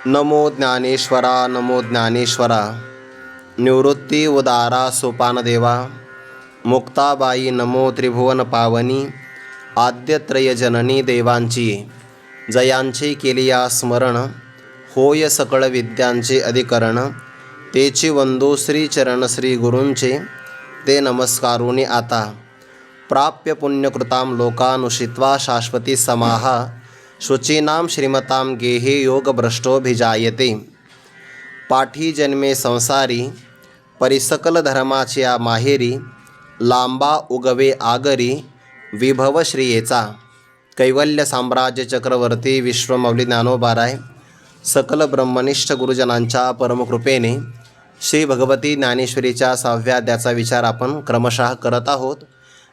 नमो ज्ञानेश्वरा नमो ज्ञानेश्वरा। निवृत्ती उदारा सोपानदेवा। मुक्ताबाई नमो त्रिभुवन पावनी। आद्यत्रय जननी देवांची जयांचे केलिया स्मरण। होय सकळ विद्यांचे अधिकरण। तेची वंदो श्रीचरण श्री गुरूंचे ते नमस्कारुनी आता। प्राप्य पुण्यकृतां लोकानुषित्वा शाश्वती समाहा। शुचीनां श्रीमतां गेहे योगभ्रष्टोभिजायते। पाठी जन्मे संसारी परिसकल धर्माच्या माहेरी। लांबा उगवे आगरी विभव श्रियेचा। कैवल्य साम्राज्य चक्रवर्ती विश्वमौली ज्ञानोबाराय सकल ब्रह्मनिष्ठ गुरुजनांच्या परमकृपेने श्री भगवती ज्ञानेश्वरीच्या 6व्या अध्यायाचा विचार आपण क्रमशः करत आहोत।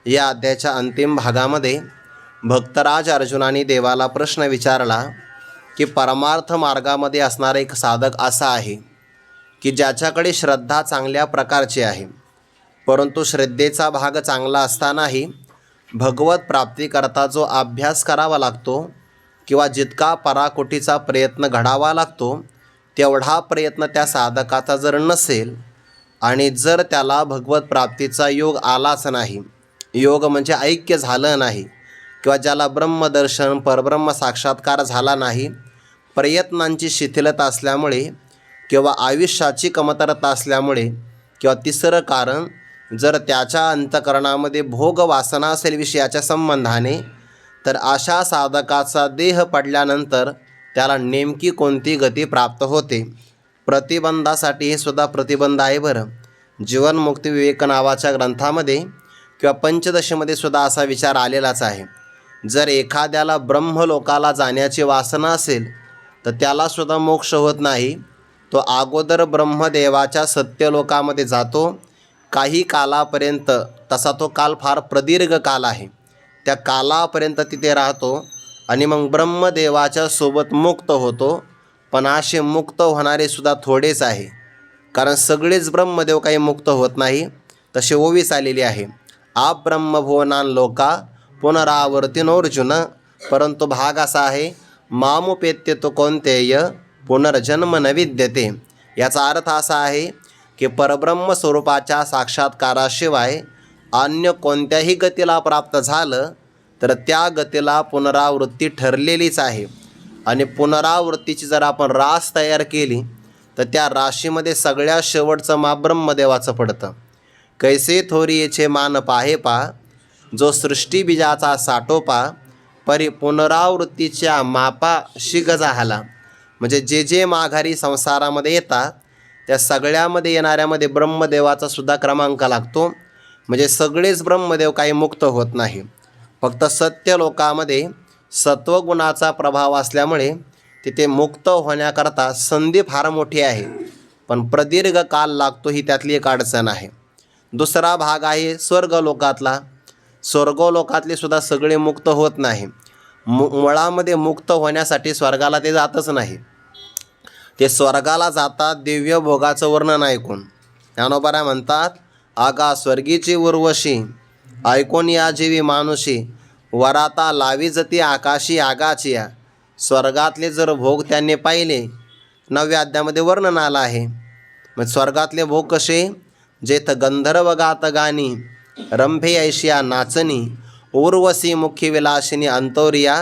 या अध्यायाच्या अंतिम भागामध्ये भक्तराज अर्जुनाने देवाला प्रश्न विचारला की परमार्थ मार्गामध्ये असणारा एक साधक असा आहे की ज्याच्याकडे श्रद्धा चांगल्या प्रकारची आहे, परंतु श्रद्धेचा भाग चांगला असतानाही भगवत प्राप्तीकरता जो अभ्यास करावा लागतो किंवा जितका पराकोटीचा प्रयत्न घडावा लागतो तेवढा प्रयत्न त्या साधकाचा जर नसेल आणि जर त्याला भगवत प्राप्तीचा योग आलाच नाही, योग म्हणजे ऐक्य झालं नाही किंवा ज्याला ब्रह्मदर्शन परब्रह्म साक्षात्कार झाला नाही, प्रयत्नांची शिथिलता असल्यामुळे किंवा आयुष्याची कमतरता असल्यामुळे किंवा तिसरं कारण जर त्याच्या अंतकरणामध्ये भोग वासना असेल विषयाच्या संबंधाने, तर अशा साधकाचा देह पडल्यानंतर त्याला नेमकी कोणती गती प्राप्त होते। प्रतिबंधासाठी हे सुद्धा प्रतिबंध आहे बरं। जीवनमुक्ती विवेक नावाच्या ग्रंथामध्ये किंवा पंचदशीमध्ये सुद्धा असा विचार आलेलाच आहे। जर एखाद्याला ब्रह्मलोकाला जाण्याची वासना असेल तर त्यालासुद्धा मोक्ष होत नाही। तो अगोदर ब्रह्मदेवाच्या सत्यलोकामध्ये जातो काही कालापर्यंत, तसा तो काल फार प्रदीर्घ काल आहे, त्या कालापर्यंत तिथे राहतो आणि मग ब्रह्मदेवाच्या सोबत मुक्त होतो। पण असे मुक्त होणारे सुद्धा थोडेच आहे, कारण सगळेच ब्रह्मदेव काही मुक्त होत नाही। तसे ओवीस आलेली आहे, आप ब्रह्मभुवनान लोका पुनरावर्तिनोर्जुन। परंतु भाग असा आहे, मामुपेत्य तो कोणतेय पुनर्जन्म न विद्यते। याचा अर्थ असा आहे की परब्रह्म स्वरूपाच्या साक्षात्काराशिवाय अन्य कोणत्याही गतीला प्राप्त झालं तर त्या गतीला पुनरावृत्ती ठरलेलीच आहे। आणि पुनरावृत्तीची जर आपण रास तयार केली तर त्या राशीमध्ये सगळ्या शेवटचं माप ब्रह्मदेवाचं पडतं। कैसे थोरियेचे मान पाहे पा, जो सृष्टीबीजाचा साठोपा, परी पुनरावृत्तीच्या मापा शिगजा हाला। म्हणजे जे जे माघारी संसारामध्ये येतात त्या सगळ्यामध्ये येणाऱ्यामध्ये ब्रह्मदेवाचा सुद्धा क्रमांक लागतो। म्हणजे सगळेच ब्रह्मदेव काही मुक्त होत नाही, फक्त सत्य लोकामध्ये सत्वगुणाचा प्रभाव असल्यामुळे तिथे मुक्त होण्याकरता संधी फार मोठी आहे, पण प्रदीर्घ काल लागतो, ही त्यातली एक अडचण आहे। दुसरा भाग आहे स्वर्गलोकातला। स्वर्गलोकातले सुद्धा सगळे मुक्त होत नाही। मुळामध्ये मुक्त होण्यासाठी स्वर्गाला ते जातच नाही, ते स्वर्गाला जातात दिव्य भोगाचं वर्णन ऐकून। ज्ञानोबा म्हणतात, आगा स्वर्गीची उर्वशी ऐकून या जीवी मानुषी, वराता लावी जती आकाशी आगाचिया। स्वर्गातले जर भोग त्यांनी पाहिले 9व्या अध्यायामध्ये वर्णन आलं आहे। मग स्वर्गातले भोग कसे, जेथ गंधर्व गात गाणी, रंभे ऐशिया नाचणी, उर्वशी मुखी विलासिनी अंतोरिया।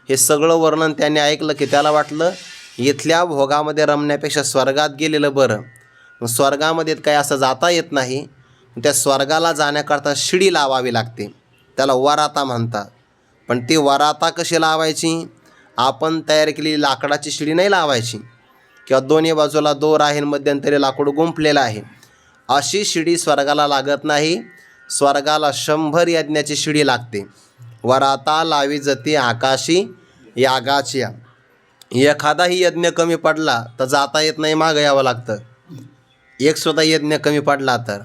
हे सगळं वर्णन त्यांनी ऐकलं की त्याला वाटलं इथल्या भोगामध्ये रमण्यापेक्षा स्वर्गात गेलेलं बरं। मग स्वर्गामध्ये काही असं जाता येत नाही, त्या स्वर्गाला जाण्याकरता शिडी लावावी लागते, त्याला वराता म्हणतात। पण ती वराता कशी लावायची, आपण तयार केलेली लाकडाची शिडी नाही लावायची किंवा दोन्ही बाजूला दोर आहे मध्यंतरी लाकूड गुंफलेलं आहे, अशी शिडी स्वर्गाला लागत नाही। स्वर्गाला 100 यज्ञाची शिडी लागते। वराता लावी जती आकाशी यागाचिया। एखादाही यज्ञ कमी पडला तर जाता येत नाही, मागं यावं लागतं, एक सुद्धा यज्ञ कमी पडला तर।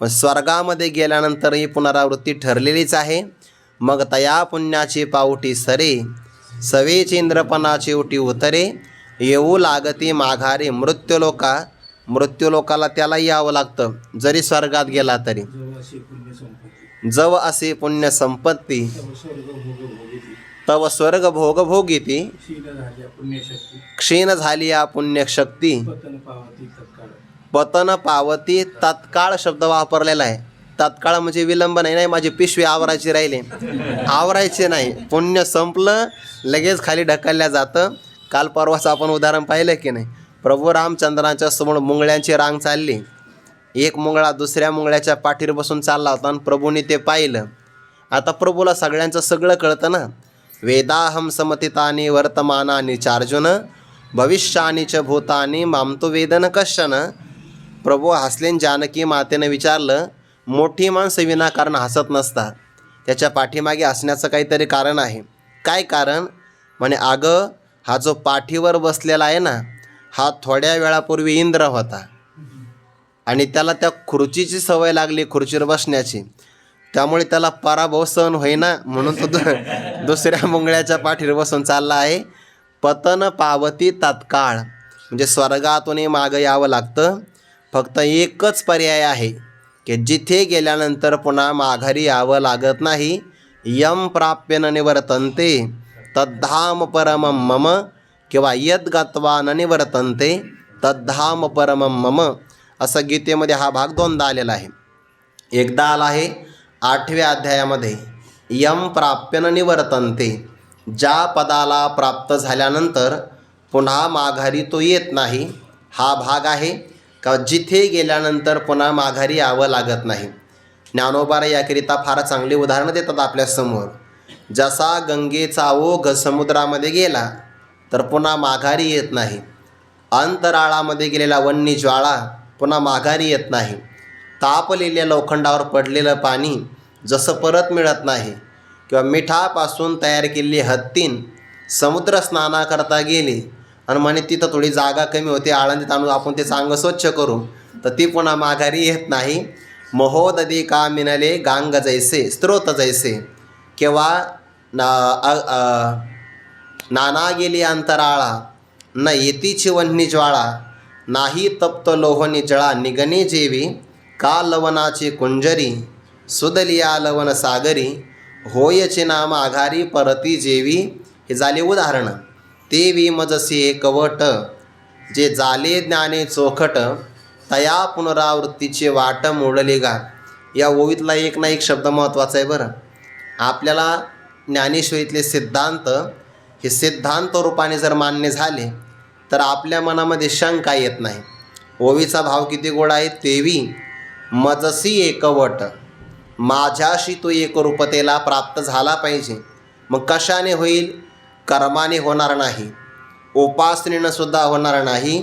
पण स्वर्गामध्ये गेल्यानंतर ही पुनरावृत्ती ठरलेलीच आहे। मग तया पुण्याची पावटी सरे, सवेची इंद्रपणाची उटी उतरे, येऊ लागती माघारी मृत्यूलोका। मृत्यूलोकाला त्याला यावं लागतं जरी स्वर्गात गेला तरी। जव असे पुण्य संपत्ती तव स्वर्ग भोग भोगिती क्षीण झाली पुण्यशक्ती क्षीण झाली या पुण्यशक्ती पतन पावती तत्काळ. पतन पावती तत्काळ शब्द वापरलेला आहे. तत्काळ म्हणजे विलंब नाही. नाही माझी पिशवी आवरायची राहिली, आवरायचे नाही, पुण्य संपलं लगेच खाली ढकलल्या जातं. काल परवाचं आपण उदाहरण पाहिलं की नाही. प्रभू रामचंद्रांच्या समोर मुंगळ्यांची रांग चालली. एक मुंगळा दुसऱ्या मुंगळ्याच्या पाठीवर बसून चालला होता आणि प्रभूने ते पाहिलं. आता प्रभूला सगळ्यांचं सगळं कळतं ना. वेदाहम समतितानी वर्तमानानी चार्जुन भविष्यानी च भूतानी मामतो वेदन कश्चन. प्रभू हसलेन. जानकी मातेनं विचारलं, मोठी माणसं विनाकारण हसत नसतात, त्याच्या पाठीमागे हसण्याचं काहीतरी कारण आहे. काय कारण? म्हणे अगं हा जो पाठीवर बसलेला आहे ना, हा थोड्या वेळापूर्वी इंद्र होता आणि त्याला त्या खुर्चीची सवय लागली, खुर्चीवर बसण्याची. त्यामुळे त्याला पराभव सहन होईना म्हणून तो दुसऱ्या मुंगळ्याच्या पाठीवर बसून चालला आहे. पतन पावती तात्काळ म्हणजे स्वर्गातूनही मागं यावं लागतं. फक्त एकच पर्याय आहे की जिथे गेल्यानंतर पुन्हा माघारी यावं लागत नाही. यम प्राप्य न निवर्तन्ते तद्धाम परमं मम किंवा यद गत्वा न निवर्तन्ते तद्धाम परमं मम. असं गीतेमध्ये हा भाग दोनदा आलेला आहे. एकदा आला आहे 8व्या अध्यायामध्ये, यम प्राप्य न निवर्तन्ते, ज्या पदाला प्राप्त झाल्यानंतर पुन्हा माघारी तो येत नाही. हा भाग आहे का जिथे गेल्यानंतर पुन्हा माघारी यावं लागत नाही. ज्ञानोबा याकरिता फार चांगली उदाहरणं देतात आपल्यासमोर. जसा गंगेचा ओघ समुद्रामध्ये गेला तर पुन्हा माघारी येत नाही. अंतराळामध्ये गेलेला वन्नी ज्वाळा पुन्हा माघारी येत नाही. तापलेल्या लोखंडावर पडलेलं पाणी जसं परत मिळत नाही, किंवा मिठापासून तयार केलेली हत्तीन समुद्र स्नानाकरता गेली आणि म्हणे तिथं थोडी जागा कमी होते, आळंदीत आणून आपण ते चांगलं स्वच्छ करू, तर ती पुन्हा माघारी येत नाही. महोदधी का मिनले गांग जैसे स्त्रोत जैसे, किंवा नाना गेली अंतराळा न येतीची वन्नी ज्वाळा, नाही तप्त लोहनी जळा निगणे जेवी, का लवनाची कुंजरी सुदलिया लवन सागरी, होयचे नाम आघारी परती जेवी. हे झाले उदाहरणं. तेवी मजसी एकवट, जे जाले ज्ञाने चोखट, तया पुनरावृत्तीचे वाट मोडले गा. या ओवीतला एक ना एक शब्द महत्त्वाचा आहे बरं. आपल्याला ज्ञानेश्वरीतले सिद्धांत हे सिद्धांत रूपाने जर मान्य झाले तर आपल्या मनामध्ये शंका येत नाही. ओवीचा भाव किती गोड आहे. तेवी मजसी एकवट, माझ्याशी तो एकरूपतेला प्राप्त झाला पाहिजे. मग कशाने होईल? कर्माने होणार नाही, उपासनेनं सुद्धा होणार नाही.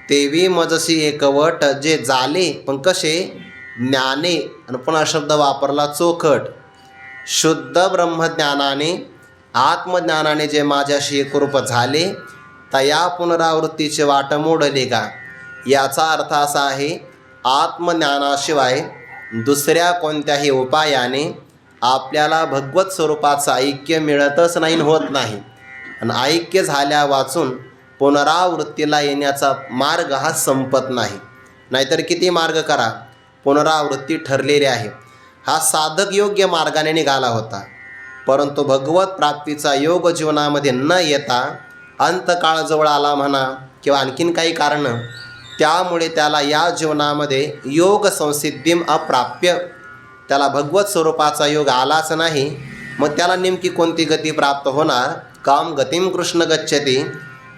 तेवी मजसी एकवट, जे झाले पण कसे? ज्ञाने, आणि पुन्हा शब्द वापरला चोखट, शुद्ध ब्रह्मज्ञानाने आत्मज्ञानाने जे माझ्याशी एकरूप झाले, तया पुनरावृत्तीचे वाट मोडले का. याचा अर्थ असा आहे, आत्मज्ञानाशिवाय दुसऱ्या कोणत्याही उपायाने आपल्याला भगवत स्वरूपाचं ऐक्य मिळतच नाही, होत नाही. आणि ऐक्य झाल्या वाचून पुनरावृत्तीला येण्याचा मार्ग हा संपत नाही. नाहीतर किती मार्ग करा, पुनरावृत्ती ठरलेली आहे. हा साधक योग्य मार्गाने निघाला होता, परंतु भगवत प्राप्तीचा योग जीवनामध्ये न येता अंतकाळ जवळ आला म्हणा किंवा आणखीन काही कारणं, त्यामुळे त्याला या जीवनामध्ये योग संसिद्धीम अप्राप्य, त्याला भगवत स्वरूपाचा योग आलाच नाही. मग त्याला नेमकी कोणती गती प्राप्त होणार? काम गतिम कृष्ण गच्छती,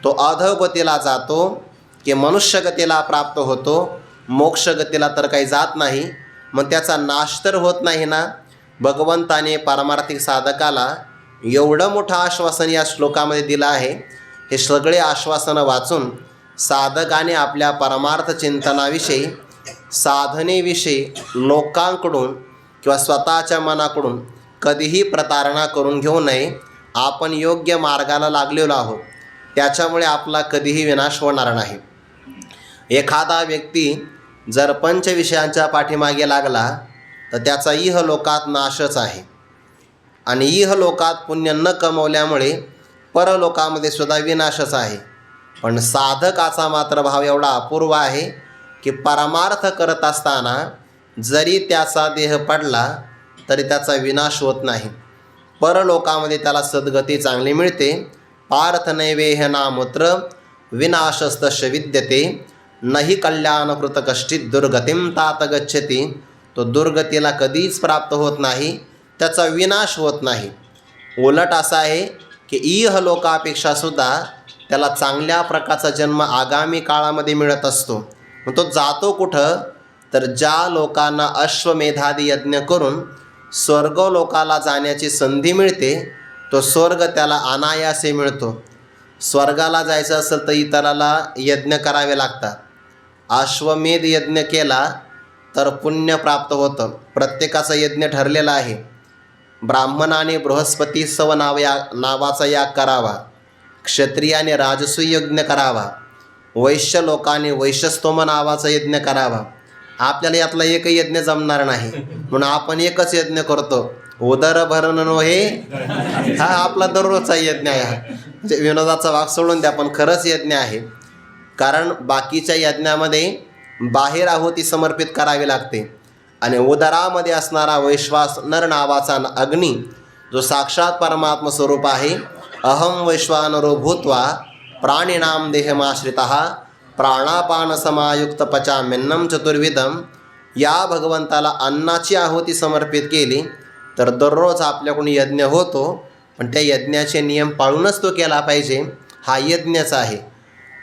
तो अधोगतीला जातो की मनुष्य गतीला प्राप्त होतो, मोक्ष गतीला तर काही जात नाही. मग त्याचा नाश तर होत नाही ना. भगवंताने पारमार्थिक साधकाला एवढं मोठं आश्वासन या श्लोकामध्ये दिलं आहे. हे सगळे आश्वासनं वाचून साधकाने आपल्या परमार्थ चिंतनाविषयी, साधनेविषयी लोकांकडून किंवा स्वतःच्या मनाकडून कधीही प्रतारणा करून घेऊ नये. आपण योग्य मार्गाला लागलेलो आहोत, त्याच्यामुळे आपला कधीही विनाश होणार नाही. एखादा व्यक्ती जर पंचविषयांच्या पाठीमागे लागला तर त्याचा इहलोकात नाशच आहे, आणि इहलोकात पुण्य न कमवल्यामुळे परलोकामध्ये सुद्धा विनाशच आहे. पण साधकाचा मात्र भाव एवढा अपूर्व आहे की परमार्थ करत असताना जरी त्याचा देह पडला तरी त्याचा विनाश होत नाही. परलोकामध्ये त्याला सद्गती चांगली मिळते. पार्थ नैवेह नामूत्र विनाशस्तस्य विद्यते नहि कल्याणकृत कष्टित दुर्गतीम तात गच्छति. तो दुर्गतीला कधीच प्राप्त होत नाही, त्याचा विनाश होत नाही. उलट असा आहे की इहलोकापेक्षा सुद्धा त्याला चांगल्या प्रकारचा जन्म आगामी काळामध्ये मिळत असतो. मग तो जातो कुठं? तर ज्या लोकांना अश्वमेधादी यज्ञ करून स्वर्गलोकाला जाण्याची संधी मिळते, तो स्वर्ग त्याला अनायासे मिळतो. स्वर्गाला जायचं असेल तर इतराला यज्ञ करावे लागतात. अश्वमेध यज्ञ केला तर पुण्य प्राप्त होतं. प्रत्येकाचा यज्ञ ठरलेला आहे. ब्राह्मणाने बृहस्पती सव नावाचा याग करावा, क्षत्रियाने राजसूय यज्ञ करावा, वैश्य लोकांनी वैश्यस्तोम नावाचा यज्ञ करावा. आपल्याला यातला एकही यज्ञ जमणार नाही, म्हणून आपण एकच यज्ञ करतो. उदरभरण हे हा आपला दररोजचा यज्ञ आहे. म्हणजे विनोदाचा भाग सोडून द्या, पण खरंच यज्ञ आहे. कारण बाकीच्या यज्ञामध्ये बाहेर आहुती समर्पित करावी लागते आणि उदरामध्ये असणारा वैश्वानर नावाचा अग्नी जो साक्षात परमात्म स्वरूप आहे, अहम वैश्वानरो भूत्वा प्राणिनाम देहमाश्रितः प्राणापान समायुक्त पचाम्यन्नम चतुर्विधम, या भगवंताला अन्नाची आहुती समर्पित केली तर दररोज आपल्याकडून यज्ञ होतो. पण त्या यज्ञाचे नियम पाळूनच तो केला पाहिजे. हा यज्ञच आहे.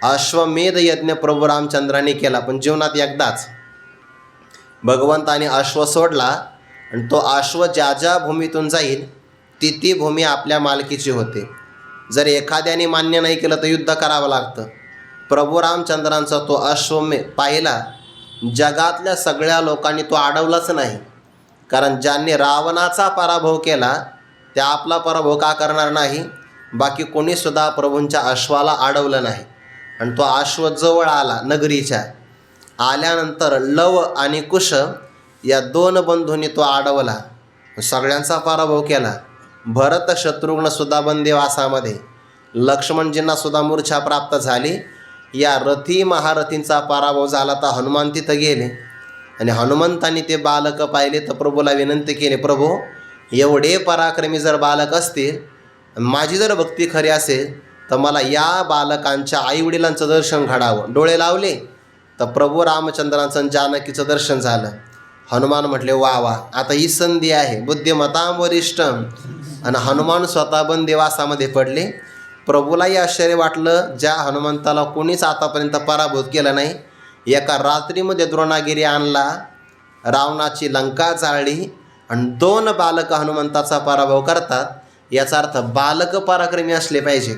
अश्वमेध यज्ञ प्रभू रामचंद्राने केला, पण जीवनात एकदाच. भगवंताने अश्व सोडला आणि तो अश्व ज्या ज्या भूमीतून जाईल ती भूमी आपल्या मालकीची होते. जर एखाद्याने मान्य नाही केलं तर युद्ध करावं लागतं. प्रभू रामचंद्रांचा तो अश्वमेध पाहिला, जगातल्या सगळ्या लोकांनी तो अडवलाच नाही. कारण ज्यांनी रावणाचा पराभव केला त्या आपला पराभव का करणार नाही? बाकी कोणीसुद्धा प्रभूंच्या अश्वाला अडवलं नाही. आणि तो अश्व जवळ आला नगरीच्या. आल्यानंतर लव आणि कुश या दोन बंधूंनी तो अडवला, सगळ्यांचा पराभव केला. भरत शत्रुघ्नसुद्धा बंदिवासामध्ये, लक्ष्मणजींनासुद्धा मूर्छा प्राप्त झाली. या रथी महारथींचा पराभव झाला तर हनुमान तिथं गेले आणि हनुमंतांनी ते बालक पाहिले तर प्रभूला विनंती केली, प्रभू एवढे पराक्रमी जर बालक असतील, माझी जर भक्ती खरी असेल तर मला या बालकांच्या आईवडिलांचं दर्शन घडावं. डोळे लावले तर प्रभू रामचंद्रांचं जानकीचं दर्शन झालं. हनुमान म्हटले, वा वा, आता ही संधी आहे. बुद्धिमतां वरिष्ठम. आणि हनुमान स्वतः बंदिवासामध्ये पडले. प्रभूलाही आश्चर्य वाटलं, ज्या हनुमंताला कोणीच आतापर्यंत पराभूत केलं नाही. एका रात्रीमध्ये द्रोणागिरी आणला, रावणाची लंका जाळली आणि 2 बालक हनुमंताचा पराभव करतात. याचा अर्थ बालक पराक्रमी असले पाहिजे.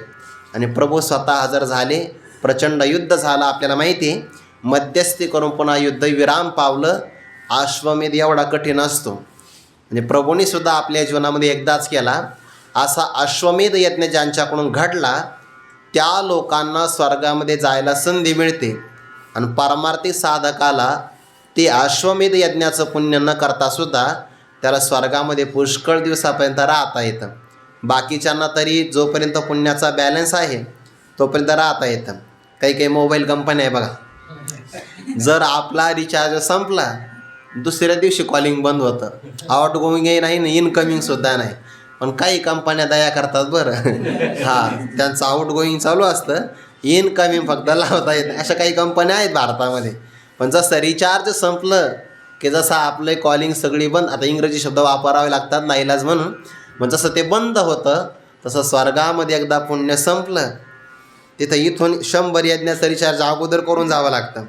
आणि प्रभू स्वतः हजर झाले. प्रचंड युद्ध झालं. आपल्याला माहिती आहे, मध्यस्थी करून पुन्हा युद्ध विराम पावलं. अश्वमेध एवढा कठीण असतो आणि प्रभूंनी सुद्धा आपल्या जीवनामध्ये एकदाच केला. असा अश्वमेध यज्ञ ज्यांच्याकडून घडला त्या लोकांना स्वर्गामध्ये जायला संधी मिळते. आणि पारमार्थिक साधकाला ते अश्वमेध यज्ञाचं पुण्य न करतासुद्धा त्याला स्वर्गामध्ये पुष्कळ दिवसापर्यंत राहता येतं. बाकीच्यांना तरी जोपर्यंत पुण्याचा बॅलन्स आहे तोपर्यंत राहता येतं. काही काही मोबाईल कंपन्या आहे बघा, जर आपला रिचार्ज संपला दुसऱ्या दिवशी कॉलिंग बंद होतं. आउट गोईंगही नाही, इनकमिंगसुद्धा नाही. पण काही कंपन्या दया करतात बरं. हां, त्यांचं आउट गोईंग चालू असतं, इनकमिंग फक्त लावता येत. अशा काही कंपन्या आहेत भारतामध्ये. पण जसं रिचार्ज संपलं की जसं आपले कॉलिंग सगळी बंद, आता इंग्रजी शब्द वापरावे लागतात नाईलाज म्हणून, मग जसं ते बंद होतं तसं स्वर्गामध्ये एकदा पुण्य संपलं तिथं इथून 100 यज्ञाचं रिचार्ज अगोदर करून जावं लागतं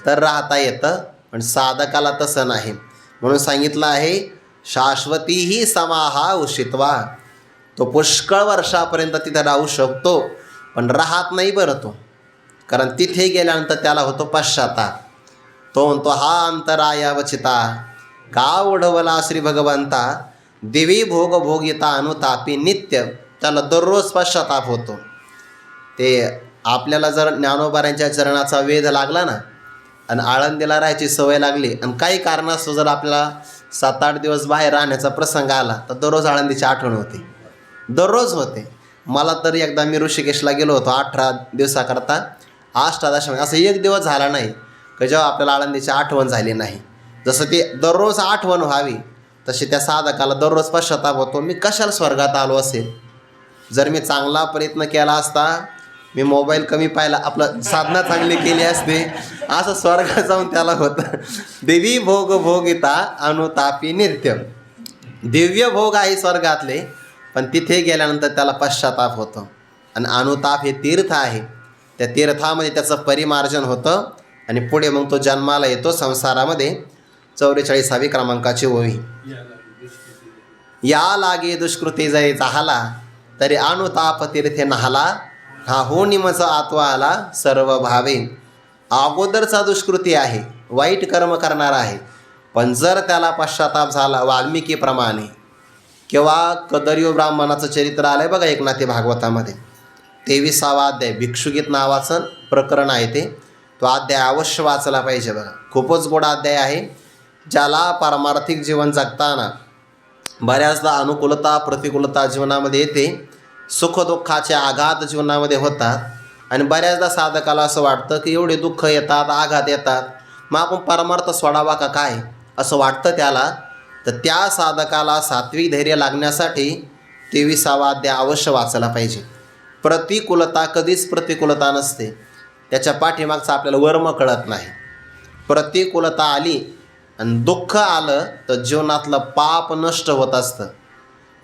तर राहता येतं. पण साधकाला तसं नाही. म्हणून सांगितलं आहे, शाश्वतीही समाहा उषित्वा. तो पुष्कळ वर्षापर्यंत तिथं राहू शकतो, पण राहत नाही बरं तो. कारण तिथे गेल्यानंतर त्याला होतो पश्चाताप. तो म्हणतो, हा अंतरायावचिता का ओढवला श्री भगवंता, दिवी भोग भोगिता अनुतापी नित्य. त्याला दररोज पश्चाताप होतो. ते आपल्याला जर ज्ञानोबाऱ्यांच्या चरणाचा वेध लागला ना आणि आळंदीला राहायची सवय लागली आणि काही कारणास्तव जर आपल्याला 7-8 दिवस बाहेर राहण्याचा प्रसंग आला तर दररोज आळंदीची आठवण होते. दररोज होते. मला तर एकदा मी ऋषिकेशला गेलो होतो 18 दिवसाकरता, अष्टादशमी. असं एक दिवस झाला नाही की जेव्हा आपल्याला आळंदीची आठवण झाली नाही. जसं ते दररोज आठवण व्हावी तसे त्या साधकाला दररोज पश्चाताप होतो, मी कशाला स्वर्गात आलो असेल. जर मी चांगला प्रयत्न केला असता, मी मोबाईल कमी पाहिला, आपलं साधना चांगली केली असते, असं स्वर्गात जाऊन त्याला होतं. देवी भोग भोगिता अनुतापी नित्य. दिव्य भोग आहे स्वर्गातले, पण तिथे गेल्यानंतर त्याला पश्चाताप होतो. आणि अनुताप हे तीर्थ आहे, त्या तीर्थामध्ये त्याचं परिमार्जन होतं आणि पुढे मग तो जन्माला येतो संसारामध्ये. 44वी क्रमांकाची ओवी. या लागे दुष्कृती जरी झाला, तरी अनुताप तीर्थे नहाला, हा हो निमच आत्वा आला सर्व भावे. अगोदरचा दुष्कृती आहे, वाईट कर्म करणार आहे, पण जर त्याला पश्चाताप झाला वाल्मिकीप्रमाणे, किंवा कदर्यो ब्राह्मणाचं चरित्र आलं आहे बघा एकनाथी भागवतामध्ये, 23वा अध्याय, भिक्षुगीत नावाचं प्रकरण आहे ते. तो अध्याय अवश्य वाचला पाहिजे बघा, खूपच गोड अध्याय आहे. ज्याला पारमार्थिक जीवन जगताना बऱ्याचदा अनुकूलता प्रतिकूलता जीवनामध्ये येते, सुखदुःखाचे आघात जीवनामध्ये होतात, आणि बऱ्याचदा साधकाला असं वाटतं की एवढे दुःख येतात, आघात येतात, मग आपण परमार्थ सोडावा का काय, असं वाटतं त्याला. तर त्या साधकाला सात्विक धैर्य लागण्यासाठी 23वा अध्याय अवश्य वाचायला पाहिजे. प्रतिकूलता कधीच प्रतिकूलता नसते, त्याच्या पाठीमागचं आपल्याला वर्म कळत नाही. प्रतिकूलता आली आणि दुःख आलं तर जीवनातलं पाप नष्ट होत असतं.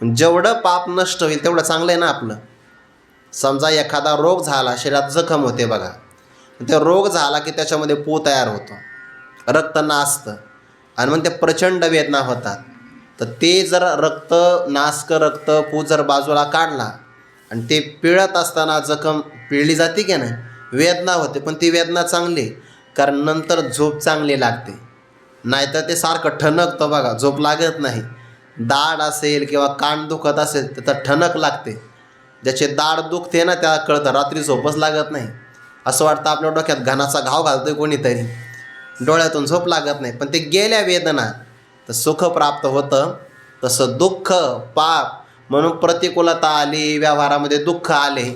जेवढं पाप नष्ट होईल तेवढं चांगलं आहे ना आपलं. समजा एखादा रोग झाला, शरीरात जखम होते बघा, ते रोग झाला की त्याच्यामध्ये पू तयार होतो, रक्त नासतं, आणि मग ते प्रचंड वेदना होतात. तर ते जर रक्त पू जर बाजूला काढला आणि ते पिळत असताना जखम पिळली जाते की नाही, वेदना होते, पण ती वेदना चांगली, कारण नंतर झोप चांगली लागते. नाहीतर ते सारखं ठणकतं बघा, झोप लागत नाही. दाढ असेल किंवा कान दुखत असेल तर ठणक लागते. ज्याचे दाढ दुखते ना त्याला कळतं रात्री झोपच लागत नाही, असं वाटतं आपल्या डोक्यात घनाचा घाव घालतोय कोणीतरी, डोळ्यातून झोप लागत नाही. पण ते गेल्या वेदना तर सुख प्राप्त होतं. तसं दुःख पाप म्हणून प्रतिकूलता आली, व्यवहारामध्ये दुःख आले,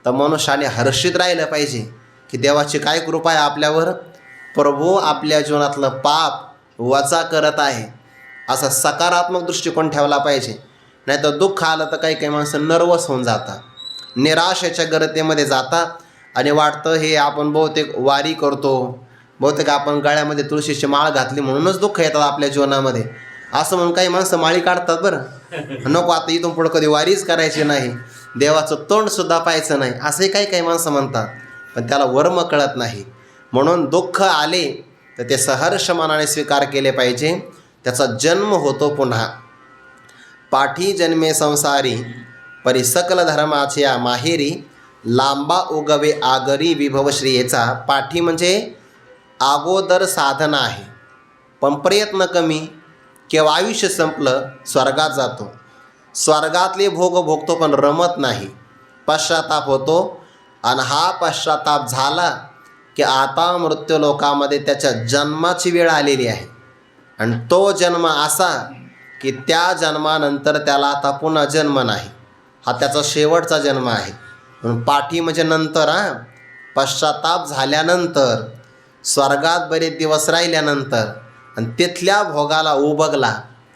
तर मनुष्याने हर्षित राहिलं पाहिजे की देवाची काय कृपा आहे आपल्यावर, प्रभू आपल्या जीवनातलं पाप वजा करत आहे, असा सकारात्मक दृष्टिकोन ठेवला पाहिजे. नाही तर दुःख आलं तर काही काही माणसं नर्वस होऊन जातात, निराशेच्या गर्तेमध्ये जातात, आणि वाटतं हे आपण बहुतेक वारी करतो, बहुतेक आपण गळ्यामध्ये तुळशीची माळ घातली म्हणूनच दुःख येतात आपल्या जीवनामध्ये, असं म्हणून काही माणसं माळी काढतात. बरं नको, आता इथून पुढं कधी वारीच करायची नाही, देवाचं तोंडसुद्धा पाहायचं नाही, असंही काही काही माणसं म्हणतात, पण त्याला वर्म कळत नाही. म्हणून दुःख आले तर ते सहर्ष मनाने स्वीकार केले पाहिजे. त्याचा जन्म होतो पुन्हा. पाठी जन्मे संसारी, परी सकल धर्माच्या माहेरी, लांबा उगवे आगरी विभव श्रियेचा. पाठी म्हणजे अगोदर साधना आहे, पण प्रयत्न कमी, केव्हा आयुष्य संपलं स्वर्गात जातो. स्वर्गातले भोग भोगतो पण रमत नाही, पश्चाताप होतो, आणि हा पश्चाताप झाला की आता मृत्यूलोकामध्ये त्याच्या जन्माची वेळ आलेली आहे, आणि तो जन्म असा की त्या जन्मानंतर त्याला आता पुन्हा जन्म नाही, हा त्याचा शेवटचा जन्म आहे. म्हणून पाठी म्हणजे नंतर, पश्चाताप झाल्यानंतर, स्वर्गात बरेच दिवस राहिल्यानंतर, आणि तिथल्या भोगाला उबगला,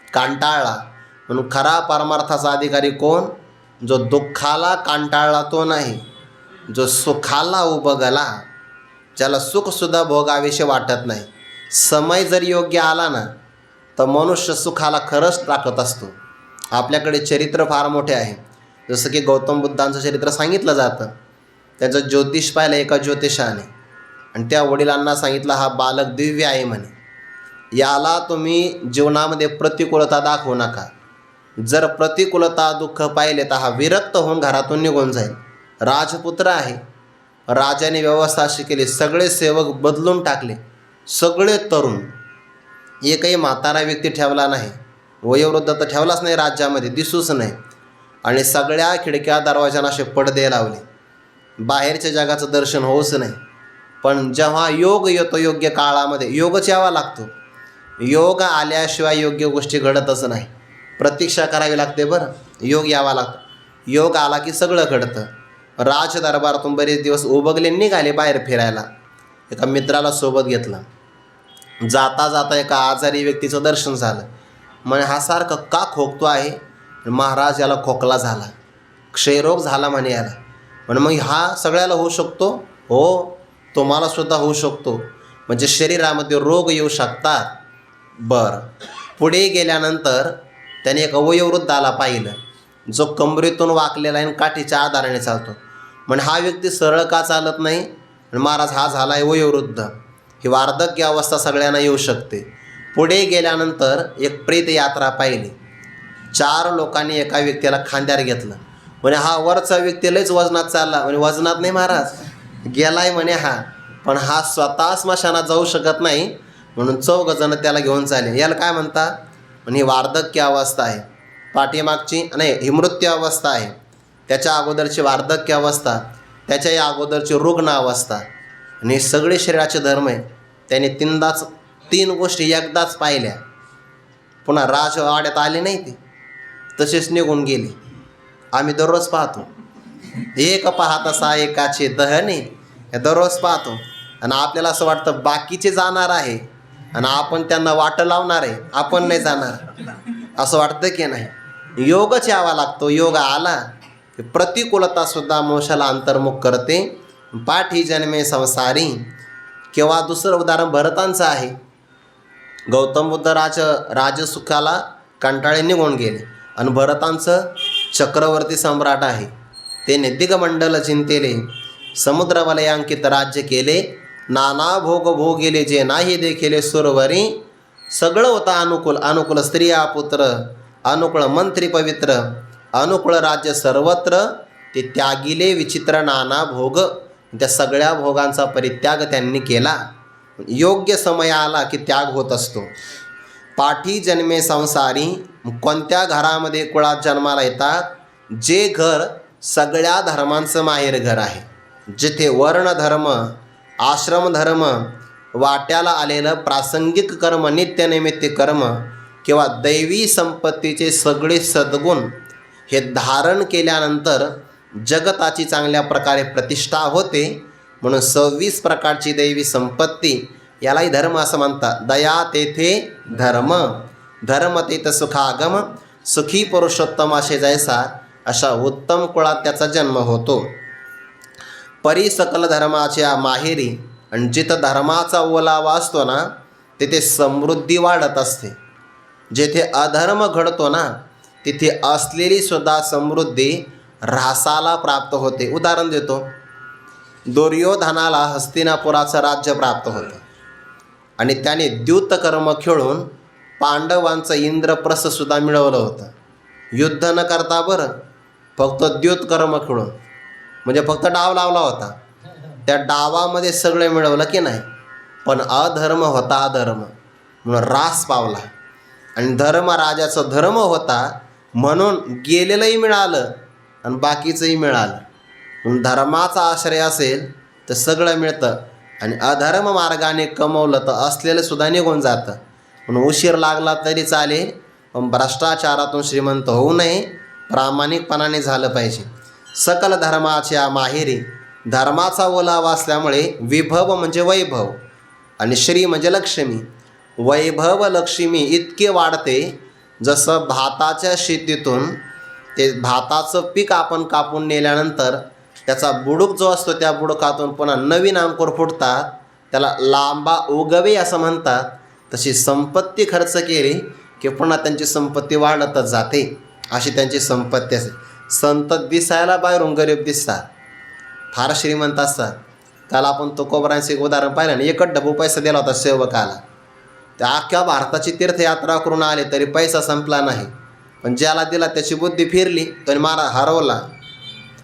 कांटाळला. म्हणून खरा परमार्थाचा अधिकारी कोण? जो दुःखाला कांटाळला तो नाही, जो सुखाला उबगला, ज्याला सुखसुद्धा भोगाविषयी वाटत नाही. समय जर योग्य आला ना तर मनुष्य सुखाला खरंच टाकत असतो. आपल्याकडे चरित्र फार मोठे आहे, जसं की गौतम बुद्धांचं चरित्र सांगितलं जातं. त्याचं ज्योतिष पाहिलं एका ज्योतिषाने, आणि त्या वडिलांना सांगितलं हा बालक दिव्य आहे म्हणे, याला तुम्ही जीवनामध्ये प्रतिकूलता दाखवू नका. जर प्रतिकूलता दुःख पाहिले तर हा विरक्त होऊन घरातून निघून जाईल. राजपुत्र आहे, राजाने व्यवस्था अशी केली, सगळे सेवक बदलून टाकले, सगळे तरुण, एकही म्हातारा व्यक्ती ठेवला नाही, वयोवृद्ध तर ठेवलाच नाही राज्यामध्ये, दिसूच नाही. आणि सगळ्या खिडक्या दरवाजांना असे पडदे लावले, बाहेरच्या जगाचं दर्शन होऊच नाही. पण जेव्हा योग येतो योग्य काळामध्ये, योगच यावा लागतो, योग आल्याशिवाय योग्य गोष्टी घडतच नाही, प्रतीक्षा करावी लागते. बरं योग यावा लागतो, योग आला की सगळं घडतं. राजदरबारातून बरेच दिवस उबगले निघाले बाहेर फिरायला. एका मित्राला सोबत घेतलं, जाता जाता एका आजारी व्यक्तीचं दर्शन झालं. म्हणे हा सारखं का खोकतो आहे? महाराज याला खोकला झाला, क्षयरोग झाला म्हणे याला. म्हणे मग हा सगळ्याला होऊ शकतो? हो, तुम्हालासुद्धा होऊ शकतो. म्हणजे शरीरामध्ये रोग येऊ शकतात. बरं, पुढे गेल्यानंतर त्याने एक अवयववृद्धाला पाहिलं, जो कमरेतून वाकलेला आहे आणि काठीच्या आधाराने चालतो. म्हणजे हा व्यक्ती सरळ का चालत नाही? महाराज हा झाला आहे वयोवृद्ध, ही वार्धक्य अवस्था सगळ्यांना येऊ शकते. पुढे गेल्यानंतर एक प्रेत यात्रा पाहिली. 4 लोकांनी एका व्यक्तीला खांद्यावर घेतलं. म्हणे हा वरचा व्यक्ती लयच वजनात चालला. म्हणे वजनात नाही महाराज, गेलाय म्हणे हा, पण हा स्वतः स्मशानात जाऊ शकत नाही, म्हणून 4 जण त्याला घेऊन चालले. याला काय म्हणतात? म्हणजे ही वार्धक्य अवस्था आहे. पाठीमागची नाही, ही मृत्यू अवस्था आहे, त्याच्या अगोदरची वार्धक्य अवस्था, त्याच्याही अगोदरची रुग्ण अवस्था. आणि हे सगळे शरीराचे धर्म आहे. त्याने 3 गोष्टी एकदाच पाहिल्या. पुन्हा राजवाड्यात आले नाही, ते तसेच निघून गेले. आम्ही दररोज पाहतो, एक पाहता एकाचे दहने, हे दररोज पाहतो. आणि आपल्याला असं वाटतं बाकीचे जाणार आहे आणि आपण त्यांना वाट लावणार आहे, आपण नाही जाणार, असं वाटतं की नाही? योगच यावा लागतो. योग आला की प्रतिकूलतासुद्धा मोक्षाला अंतर्मुख करते. पाठी जन्मे संसारी. किंवा दुसरं उदाहरण भरतांचं आहे. गौतम बुद्ध राजसुखाला कंटाळे निघून गेले आणि भरतांचं चक्रवर्ती सम्राट आहे, त्याने दिगमंडल चिंतेले, समुद्रवलयांकित राज्य केले, नाना भोग भोगेले जे नाही देखिले सुरवरी. सगळं होतं अनुकूल. अनुकूल स्त्रिया पुत्र, अनुकूल मंत्री पवित्र, अनुकूल राज्य सर्वत्र. ते त्यागिले विचित्र नाना भोग. त्या सगळ्या भोगांचा परित्याग त्यांनी केला. योग्य समय आला की त्याग होत असतो. पाठी जन्मे संसारी. कोणत्या घरामध्ये कुळात जन्माला येतात? जे घर सगळ्या धर्मांचं माहेर घर आहे, जिथे वर्णधर्म, आश्रमधर्म, वाट्याला आलेलं प्रासंगिक कर्म, नित्यनैमित्तिक कर्म किंवा दैवी संपत्तीचे सगळे सद्गुण हे धारण केल्यानंतर जगताची चांगल्या प्रकारे प्रतिष्ठा होते. म्हणून 26 प्रकारची दैवी संपत्ती, यालाही धर्म असं म्हणतात. दया तेथे धर्म, धर्म तेथ सुखागम, सुखी पुरुषोत्तम असे जैसा, अशा उत्तम कुळात त्याचा जन्म होतो. परी सकल धर्माच्या माहेरी. आणि जिथं धर्माचा ओलावा असतो ना, तिथे समृद्धी वाढत असते. जेथे अधर्म घडतो ना, तिथे असलेली सुद्धा समृद्धी ऱ्हासाला प्राप्त होते. उदाहरण देतो. दुर्योधनाला हस्तिनापुराचं राज्य प्राप्त होतं आणि त्याने द्यूतकर्म खेळून पांडवांचं इंद्रप्रस्थसुद्धा मिळवलं होतं. युद्ध न करता बरं, फक्त द्यूतकर्म खेळून, म्हणजे फक्त डाव लावला होता. त्या डावामध्ये सगळं मिळवलं की नाही, पण अधर्म होता, अधर्म म्हणून ऱ्हास पावला. आणि धर्मराजाचा धर्म होता म्हणून गेलेलंही मिळालं आणि बाकीचंही मिळालं. म्हणून धर्माचा आश्रय असेल तर सगळं मिळतं, आणि अधर्म मार्गाने कमवलं तर असलेलं सुद्धा निघून जातं. म्हणून उशीर लागला तरी चालेल, पण भ्रष्टाचारातून श्रीमंत होऊ नये, प्रामाणिकपणाने झालं पाहिजे. सकल धर्माच्या माहेरी. धर्माचा ओलावा असल्यामुळे विभव म्हणजे वैभव आणि श्री म्हणजे लक्ष्मी. वैभव लक्ष्मी इतके वाढते, जसं भाताच्या शेतीतून ते भाताचं पीक आपण कापून नेल्यानंतर त्याचा बुडूक जो असतो, त्या बुडकातून पुन्हा नवीन अंकुर फुटतात, त्याला लांबा उगवे असं म्हणतात. तशी संपत्ती खर्च केली की पुन्हा त्यांची संपत्ती वाढतच जाते. अशी त्यांची संपत्ती असते. संत दिसायला बाहेरून गरीब दिसतात, फार श्रीमंत असतात. काल आपण तुकोबरांचे एक उदाहरण पाहिलं ना, एकच डबू पैसा दिला होता सेवकाला. त्या अख्ख्या भारताची तीर्थयात्रा करून आले तरी पैसा संपला नाही. पण ज्याला दिला त्याची बुद्धी फिरली, तो मारा हरवला.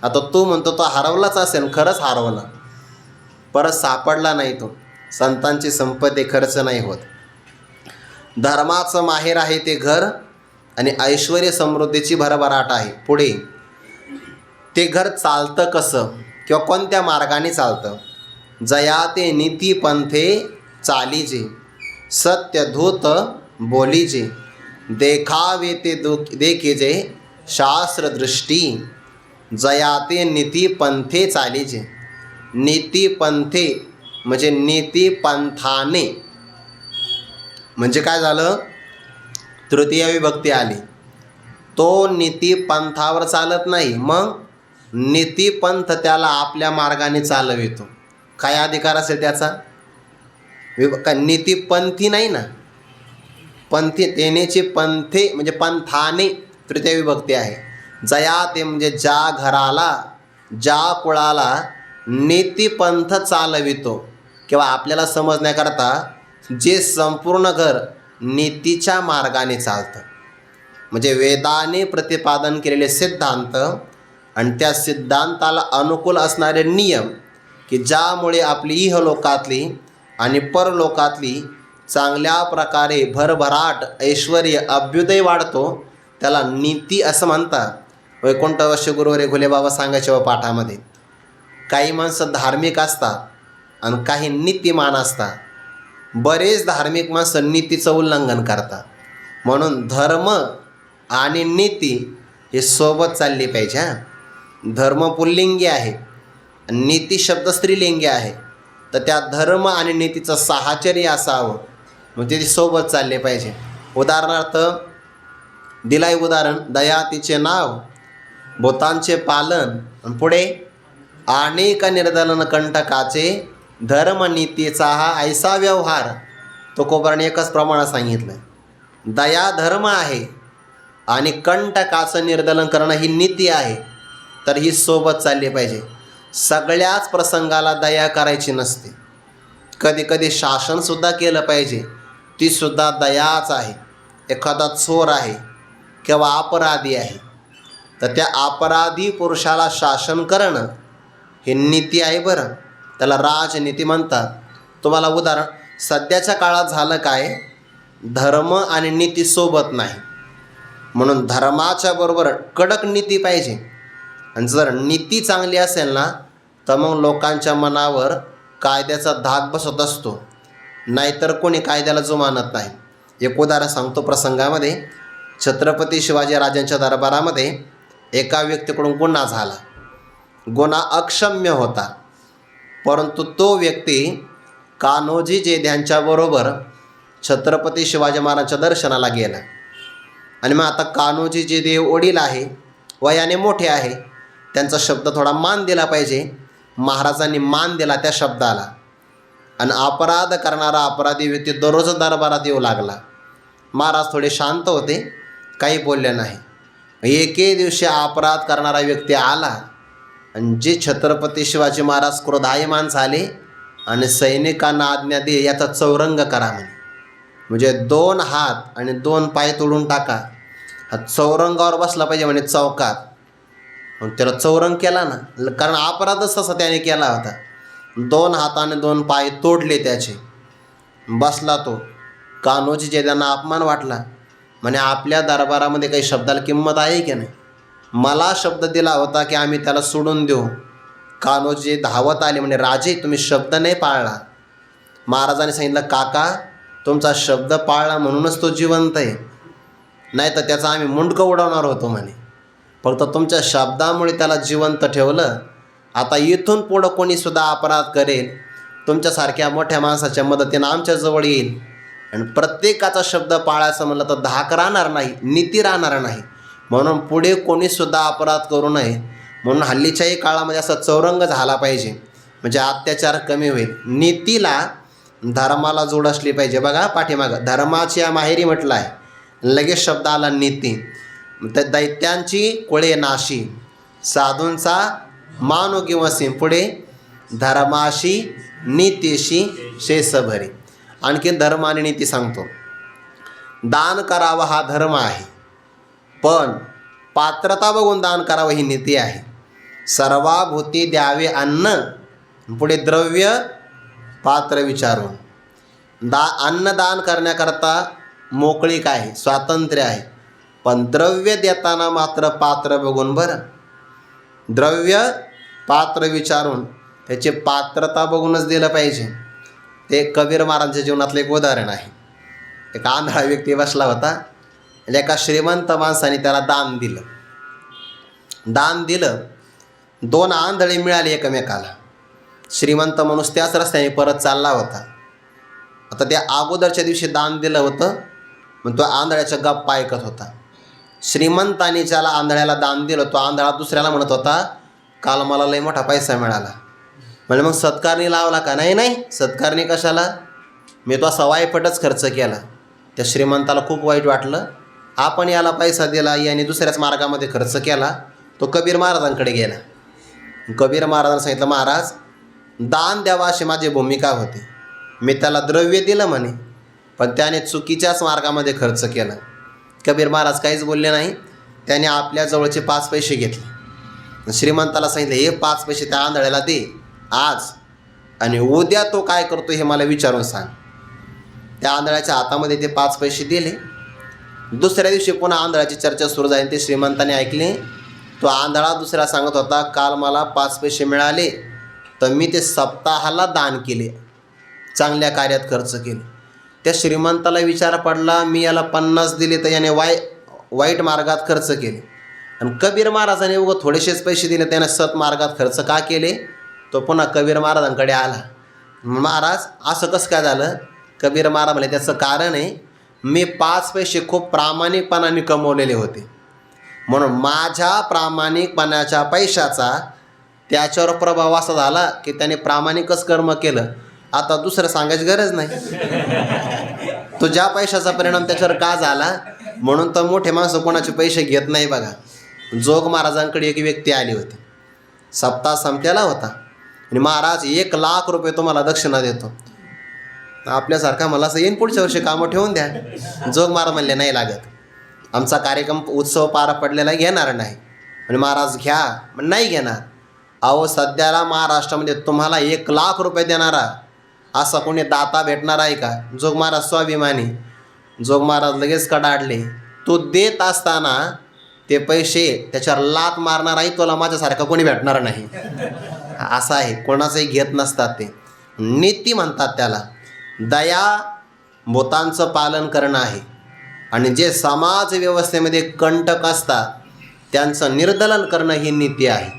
आता तू म्हणतो तो हरवलाच असेल, खरंच हरवला, परत सापडला नाही. तो संतांची संपत्ती खर्च नाही होत. धर्माचं माहेर आहे ते घर आणि ऐश्वर समृद्धीची भरभराट आहे. पुढे ते घर चालतं कसं किंवा कोणत्या मार्गाने चालतं? जया ते नीती पंथे चालीजे, सत्य धूत बोलीजे, देखावे ते देखीजे शास्त्रदृष्टी. जयाते नीती पंथे चालीजे. नीती पंथे म्हणजे नीती पंथाने. म्हणजे काय झालं? तृतीय विभक्ती आली. तो नीतिपंथावर चालत नाही, मग नीतिपंथ त्याला आपल्या मार्गाने चालवितो. काय अधिकार असेल त्याचा? का नीतिपंथी नाही ना, पंथी तेनेचे पंथे म्हणजे पंथाने तृतीय विभक्ती आहे. जया ते म्हणजे ज्या घराला ज्या कुळाला नीतिपंथ चालवितो, किंवा आपल्याला समजण्याकरता जे संपूर्ण घर नीतीच्या मार्गाने चालतं, म्हणजे वेदाने प्रतिपादन केलेले सिद्धांत आणि त्या सिद्धांताला अनुकूल असणारे नियम, की ज्यामुळे आपली इहलोकातली आणि परलोकातली चांगल्या प्रकारे भरभराट ऐश्वर अभ्युदय वाढतो, त्याला नीती असं म्हणतात. वैकुंठ वश्य गुरुवरे घुलेबाबा सांगायचे व पाठामध्ये, काही माणसं धार्मिक असतात आणि काही नीतिमान असतात. बरेच धार्मिक माणसं नीतीचं उल्लंघन करतात. म्हणून धर्म आणि नीती हे सोबत चालली पाहिजे. धर्म पुल्लिंगी आहे, नीती शब्द स्त्रीलिंगी आहे, तर त्या धर्म आणि नीतीचं साहचर्य असावं, म्हणजे ते सोबत चालले पाहिजे. उदाहरणार्थ दिलाय उदाहरण, दया तिचे नाव, भूतांचे पालन, आणि पुढे अनेक निर्दलन कंटकाचे, धर्मनीतीचा हा ऐसा व्यवहार. तो कोपराने एकच प्रमाण सांगितलं. दया धर्म आहे आणि कंटकाचं निर्दलन करणं ही नीती आहे, तर ही सोबत चालली पाहिजे. सगळ्याच प्रसंगाला दया करायची नसते. कधी कधी शासनसुद्धा केलं पाहिजे, तीसुद्धा दयाच आहे. एखादा चोर आहे किंवा अपराधी आहे, तर त्या अपराधी पुरुषाला शासन करणं हे नीती आहे. बरं, त्याला राजनीती म्हणतात. तुम्हाला उदाहरण, सध्याच्या काळात झालं काय, धर्म आणि नीती सोबत नाही, म्हणून धर्माच्या बरोबर कडक नीती पाहिजे. आणि जर नीती चांगली असेल ना, तर मग लोकांच्या मनावर कायद्याचा धाक बसत असतो, नाहीतर कोणी कायद्याला जुमानत नाही. एक उदाहरण सांगतो प्रसंगामध्ये. छत्रपती शिवाजी राजांच्या दरबारामध्ये एका व्यक्तीकडून गुन्हा झाला. गुन्हा अक्षम्य होता, परंतु तो व्यक्ती कान्होजी जेधे यांच्याबरोबर छत्रपती शिवाजी महाराजांच्या दर्शनाला गेला. आणि मग आता कान्होजी जेधे वडील आहे, वयाने मोठे आहे, त्यांचा शब्द थोडा मान दिला पाहिजे. महाराजांनी मान दिला त्या शब्दाला, आणि अपराध करणारा अपराधी व्यक्ती दररोज दरबारात येऊ लागला. महाराज थोडे शांत होते, काही बोलले नाही. एके दिवशी अपराध करणारा व्यक्ती आला आणि जे छत्रपती शिवाजी महाराज क्रोधायमान झाले आणि सैनिकांना आज्ञा दे याचा चौरंग करा म्हणे. म्हणजे 2 हात आणि 2 पाय तोडून टाका. हा चौरंगावर बसला पाहिजे म्हणे, चौकात. मग त्याला चौरंग केला ना, कारण अपराधच तसा त्याने केला होता. 2 हाताने 2 पाय तोडले त्याचे. बसला तो. कान्होजी जेध्यांना अपमान वाटला. म्हणे आपल्या दरबारामध्ये काही शब्दाला किंमत आहे की नाही? मला शब्द दिला होता की आम्ही त्याला सोडून देऊ. कान्होजी धावत आले, म्हणे राजे तुम्ही शब्द नाही पाळला. महाराजांनी सांगितलं, काका तुमचा शब्द पाळला म्हणूनच तो जिवंत आहे, नाही तर त्याचा आम्ही मुंडकं उडवणार होतो म्हणे. फक्त तुमच्या शब्दामुळे त्याला जिवंत ठेवलं. आता इथून पुढं कोणीसुद्धा अपराध करेल, तुमच्यासारख्या मोठ्या माणसाच्या मदतीनं आमच्याजवळ येईल. आणि प्रत्येकाचा शब्द पाळायचं म्हणलं तर धाक राहणार नाही, नीती राहणार नाही. म्हणून पुढे कोणीसुद्धा अपराध करू नये. म्हणून हल्लीच्याही काळामध्ये असा चौरंग झाला पाहिजे, म्हणजे अत्याचार कमी होईल. नीतीला धर्माला जोड असली पाहिजे. बघा पाठीमागं धर्माची या माहेरी म्हटलं आहे, लगेच शब्द आला नीती. तर दैत्यांची कुळे नाशी, साधूंचा मानोगी वसी, पुढे धर्माशी नीतीशी शेष भरी. आणखीन धर्म आणि नीती सांगतो. दान करावं हा धर्म आहे, पण पात्रता बघून दान करावं ही नीती आहे. सर्वाभूती द्यावे अन्न, पुढे द्रव्य पात्र विचारून. अन्नदान करण्याकरता मोकळीक आहे, स्वातंत्र्य आहे, पण द्रव्य देताना मात्र पात्र बघून. बरं, द्रव्य पात्र विचारून त्याची पात्रता बघूनच दिलं पाहिजे. ते कबीर महाराजांच्या जीवनातलं एक उदाहरण आहे. एक आंधळा व्यक्ती बसला होता, एका श्रीमंत माणसाने त्याला दान दिलं. 2 आंधळे मिळाले एकमेकाला. श्रीमंत माणूस त्याच रस्त्याने परत चालला होता. आता त्या अगोदरच्या दिवशी दान दिलं होतं, मग तो आंधळ्याच्या गप्पा ऐकत होता. श्रीमंताने ज्याला आंधळ्याला दान दिलं तो आंधळा दुसऱ्याला म्हणत होता, काल मला लय मोठा पैसा मिळाला. म्हणजे मग सत्कारणी लावला का? नाही नाही, सत्कारणी कशाला, मी तो असा वायपटच खर्च केला. त्या श्रीमंताला खूप वाईट वाटलं. आपण याला पैसा दिला, याने दुसऱ्याच मार्गामध्ये खर्च केला. तो कबीर महाराजांकडे गेला. कबीर महाराजांनी सांगितलं, महाराज दान द्यावा अशी माझी भूमिका होती. मी त्याला द्रव्य दिलं म्हणे, पण त्याने चुकीच्याच मार्गामध्ये खर्च केला. कबीर महाराज काहीच बोलले नाही. त्याने आपल्या जवळचे 5 पैसे घेतले. श्रीमंताला सांगितले, हे 5 पैसे त्या आंधळ्याला दे आज, आणि उद्या तो काय करतो हे मला विचारून सांग. त्या आंधळ्याच्या हातामध्ये ते 5 पैसे दिले. दुसऱ्या दिवशी पुन्हा आंधळ्याची चर्चा सुरू झाली. ते श्रीमंताने ऐकले. तो आंधळा दुसऱ्या सांगत होता, काल मला 5 पैसे मिळाले तर मी ते सप्ताहाला दान केले, चांगल्या कार्यात खर्च केले. त्या श्रीमंताला विचार पडला, मी याला 50 दिले तर याने वाईट मार्गात खर्च केले, आणि कबीर महाराजांनी उगं थोडेसेच पैसे दिले, त्याने सत्मार्गात खर्च का केले. तो पुन्हा कबीर महाराजांकडे आला. महाराज असं कसं काय झालं? कबीर महाराज म्हणले, त्याचं कारण आहे, मी 5 पैसे खूप प्रामाणिकपणाने कमवलेले होते, म्हणून माझ्या प्रामाणिकपणाच्या पैशाचा त्याच्यावर प्रभाव असा झाला की त्याने प्रामाणिकच कर्म केलं. आता दुसरं सांगायची गरज नाही. तो ज्या पैशाचा परिणाम त्याच्यावर का झाला, म्हणून तर मोठे माणसं कोणाचे पैसे घेत नाही. बघा, जोग महाराजांकडे एक व्यक्ती आली होती. सप्ताह संपलेला होता आणि महाराज 1,00,000 रुपये तुम्हाला दक्षिणा देतो. आपल्यासारखा मला असं येईन पुढच्या वर्षी कामं ठेवून द्या. जोग महाराज म्हणले, नाही लागत, आमचा कार्यक्रम उत्सव पार पडलेला घेणार नाही. आणि महाराज घ्या, पण नाही घेणार. अहो सध्याला महाराष्ट्रामध्ये तुम्हाला 1,00,000 रुपये देणारा असा कोणी दाता भेटणार आहे का? जोग महाराज स्वाभिमानी. जोग महाराज लगेच कडाडले. तो देत असताना ते पैसे त्याच्यावर लात मारणार आहे, तुला माझ्यासारखा कोणी भेटणार नाही. असं आहे, कोणाचंही घेत नसतात. ते नीती म्हणतात त्याला. दया भूतांचं पालन करणं आहे, आणि जे समाज व्यवस्थेमध्ये कंटक असतात त्यांचं निर्दलन करणं ही नीती आहे.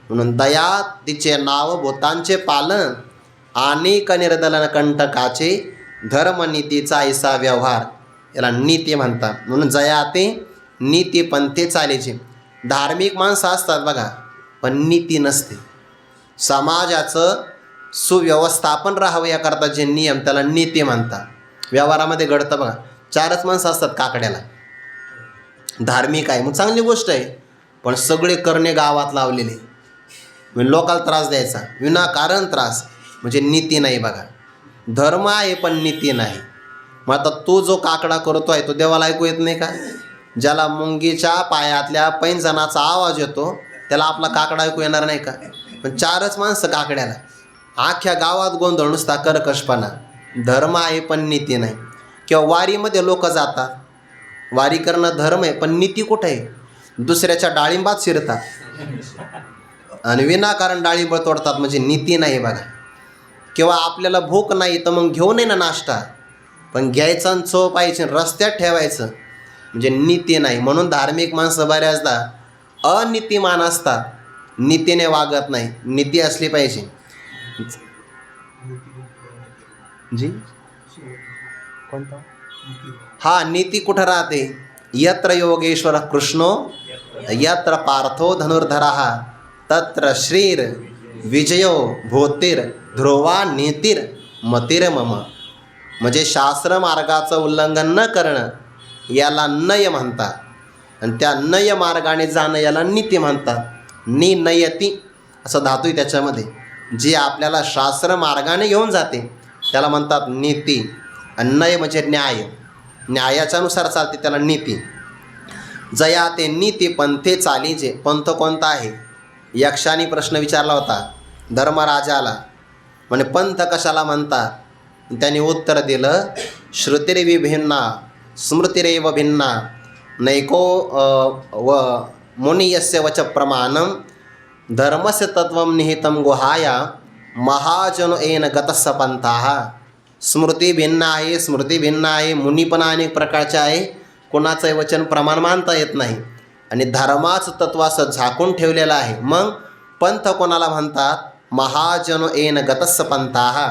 म्हणून दया तिचे नाव भूतांचे पालन, अनेक निर्दलन कंटकाचे धर्मनीतीचा ऐसा व्यवहार, याला नीती म्हणतात. म्हणून जया ते नीती पंथे चालीचे. धार्मिक माणसं असतात बघा, पण नीती नसते. समाजाचं सुव्यवस्थापन राहावं याकरता जे नियम त्याला नीती म्हणतात. व्यवहारामध्ये घडतं बघा, 4च माणसं असतात काकड्याला. धार्मिक आहे मग चांगली गोष्ट आहे, पण सगळे करणे गावात लावलेले, म्हणजे लोकाला त्रास द्यायचा, विनाकारण त्रास, म्हणजे नीती नाही. बघा, धर्म आहे पण नीती नाही. मग आता तो जो काकडा करतो आहे तो देवाला ऐकू येत नाही का? ज्याला मुंगीच्या पायातल्या पैंजणाचा आवाज येतो त्याला आपला काकडा ऐकू येणार नाही का? पण 4च माणसं काकड्याला, अख्ख्या गावात गोंधळ, नुसता कर्कशपणा. धर्म आहे पण नीती नाही. किंवा वारीमध्ये लोक जातात, वारी करणं धर्म आहे, पण नीती कुठं आहे? दुसऱ्याच्या डाळिंबात शिरतात आणि विनाकारण डाळिंब तोडतात, म्हणजे नीती नाही. बघा, किंवा आपल्याला भूक नाही तर मग घेऊ नये ना नाश्ता, पण घ्यायचं आणि चव पाहिजे, रस्त्यात ठेवायचं, म्हणजे नीती नाही. म्हणून धार्मिक माणसं बऱ्याचदा अनीतिमान असतात, नीतीने वागत नाही. नीती असली पाहिजे. जी कोणता? हा, नीती कुठं राहते? यत्र योगेश्वर कृष्णो यत्र पार्थो धनुर्धरः तत्र श्रीर विजयो भूतीर ध्रुवा नीतीर मतीर मम. म्हणजे शास्त्र मार्गाचं उल्लंघन न करणं याला नय म्हणतात, आणि त्या नय मार्गाने जाणं याला नीती म्हणतात. नयती असं धातू आहे त्याच्यामध्ये. जे आपल्याला शास्त्र मार्गाने घेऊन जाते त्याला म्हणतात नीती. आणि नय म्हणजे न्याय, न्यायाच्या नुसार चालते त्याला नीती. जया ते नीती पंथे चालीचे. पंथ कोणता आहे? यक्षाने प्रश्न विचारला होता धर्मराजाला, म्हणे पंथ कशाला म्हणतात? त्यांनी उत्तर दिलं, श्रुतिरेवी भिन्ना स्मृतिरेव भिन्ना नैको व मुनियस्य वच प्रमाणम धर्मस्य तत्वं निहितं गुहाया महाजनो येन गतस्स पंथाः. स्मृती भिन्न आहे, स्मृती भिन्न आहे, मुनी पण अनेक प्रकारचे आहे, कोणाचंही वचन प्रमाण मानता येत नाही, आणि धर्माचं तत्व असं झाकून ठेवलेलं आहे. मग पंथ कोणाला म्हणतात? महाजनो येन गतस्स पंथाः.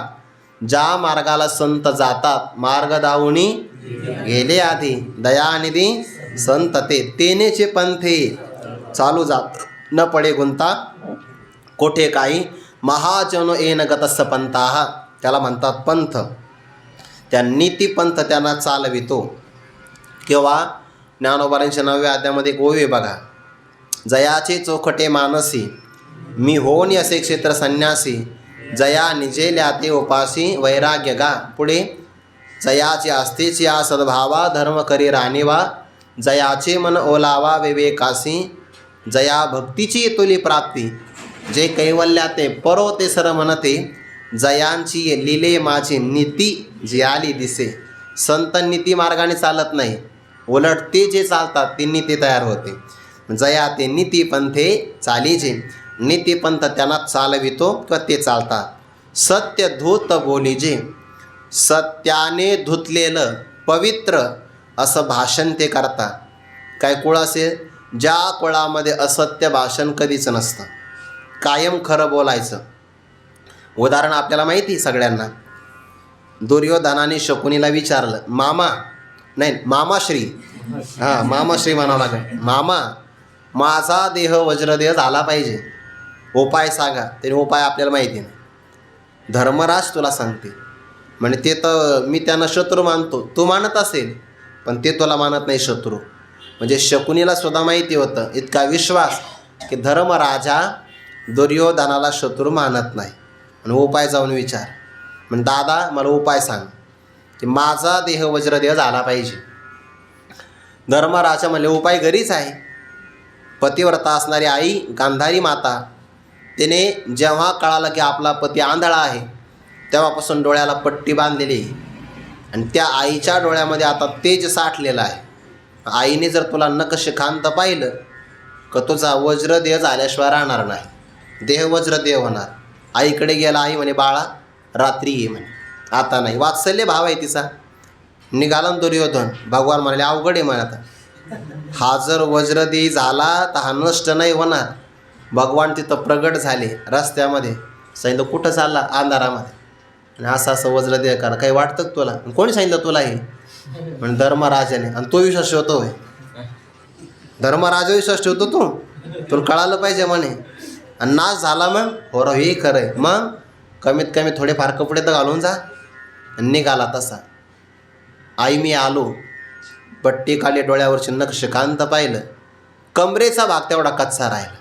ज्या मार्गाला संत जातात मार्ग दावुनी गेले आधी, दयानिधी संत तेनेचे पंथे चालू जात न पडे गुंता कोठे काही, महाजनो येन गतस्स पंथाः त्याला म्हणतात पंथ. त्या नीतिपंथ त्यांना चालवितो. किंवा ज्ञानोबारांच्या 9व्या अध्यायामध्ये एक ओवी बघा, जयाचे चोखटे मानसी मी होनी असे क्षेत्र संन्यासी, जया निजेल्या ते उपासी वैराग्य गा. पुढे जयाचे आस्थेची आ सद्भावा धर्म करी राणीवा, जयाचे मन ओलावा विवेकासी, जया भक्तीची येतोली प्राप्ती, जे कैवल्या ते परो ते सर म्हणते, जयांची लिले माझी नीती जी आली दिसे. संत नीती मार्गाने चालत नाही, उलट ते जे चालतात ते नीती तयार होते. जया ते नीतिपंथे चालीजे, नीतिपंथ त्यांना चालवितो किंवा ते चालतात. सत्य धूत बोलीजे, सत्याने धुतलेलं पवित्र असं भाषण ते करतात. काय कुळ असेल, ज्या कुळामध्ये असत्य भाषण कधीच नसतं, कायम खरं बोलायचं. उदाहरण आपल्याला माहिती सगळ्यांना, दुर्योधनाने शकुनीला विचारलं, मामाश्री मामाश्री म्हणावं लागेल, मामा माझा देह वज्रदेह झाला पाहिजे, उपाय सांगा. तरी उपाय आपल्याला माहिती नाही. धर्मराज तुला सांगते म्हणजे ते तर मी त्यांना शत्रू मानतो, तू मानत असेल पण ते तुला मानत नाही शत्रू. म्हणजे शकुनीला सुद्धा माहिती होतं, इतका विश्वास की धर्मराजा दुर्योधनाला शत्रू मानत नाही. आणि उपाय जाऊन विचार, म्हणजे दादा मला उपाय सांग की माझा देह वज्रदेह झाला पाहिजे. धर्मराजा म्हणले उपाय घरीच आहे. पतिव्रता असणारी आई गांधारी माता, तिने जेव्हा कळालं की आपला पती आंधळा आहे तेव्हापासून डोळ्याला पट्टी बांधलेली आणि त्या आईच्या डोळ्यामध्ये आता तेज साठलेलं आहे. आईने जर तुला नकशिखांत पाहिलं का तुझा वज्रदेह झाल्याशिवाय राहणार नाही, देह वज्रदेह होणार. आईकडे गेला, आई म्हणे बाळा रात्री ये म्हणे, आता नाही. वात्सल्य भाव आहे तिचा. निघाला दुर्योधन, भगवान म्हणाले अवघड आहे म्हणे, आता हा जर वज्रदेही झाला तर हा नष्ट नाही होणार. भगवान तिथं प्रगट झाले रस्त्यामध्ये, सांगितलं कुठं चालला, अंधारामध्ये, आणि असं असं वज्रदेह करा, काही वाटतं का तुला? कोणी सांगितलं तुला हे? म्हणजे धर्मराजाने. आणि तो विश्वास ठेवतो होय, धर्मराजा विश्वास ठेवतो तू, तुला कळालं पाहिजे म्हणे. आणि नाश झाला मग हो र हे खरं आहे, मग कमीत कमी थोडेफार कपडे तर घालून जा. आणि निघाला तसा. आई मी आलो, पट्टी काढली डोळ्यावरची, नक्षकांत पाहिलं, कमरेचा भाग तेवढा कच्चा राहिला.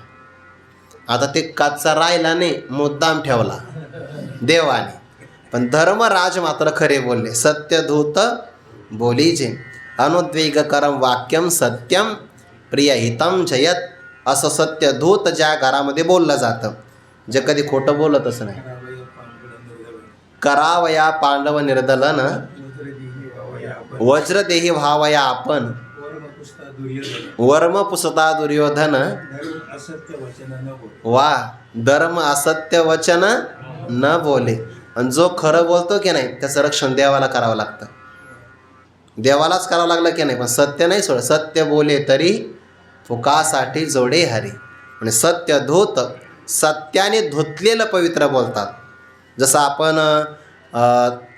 आता ते कच्चा राहिला नाही, मुद्दाम ठेवला देवाने. पण धर्मराज मात्र खरे बोलले, सत्यधूत बोलीजे, अनुद्वेगकरम वाक्यम सत्यम प्रियहितम जयत. असं सत्यधूत ज्या घरामध्ये बोललं जातं, जे कधी खोटं बोलतच नाही. करावया पांडव निर्दलन, वज्रदेही व्हावया आपण, वर्म पुसता दुर्योधन, वा धर्म असत्य वचन न बोले. आणि जो खरं बोलतो की नाही त्याचं रक्षण देवाला करावं लागतं, देवालाच करावं लागलं की नाही. पण सत्य नाही सोड, सत्य बोले तरी फुकासाठी जोडे हरी. म्हणजे सत्य धूत, सत्याने धुतलेलं पवित्र बोलतात. जसं आपण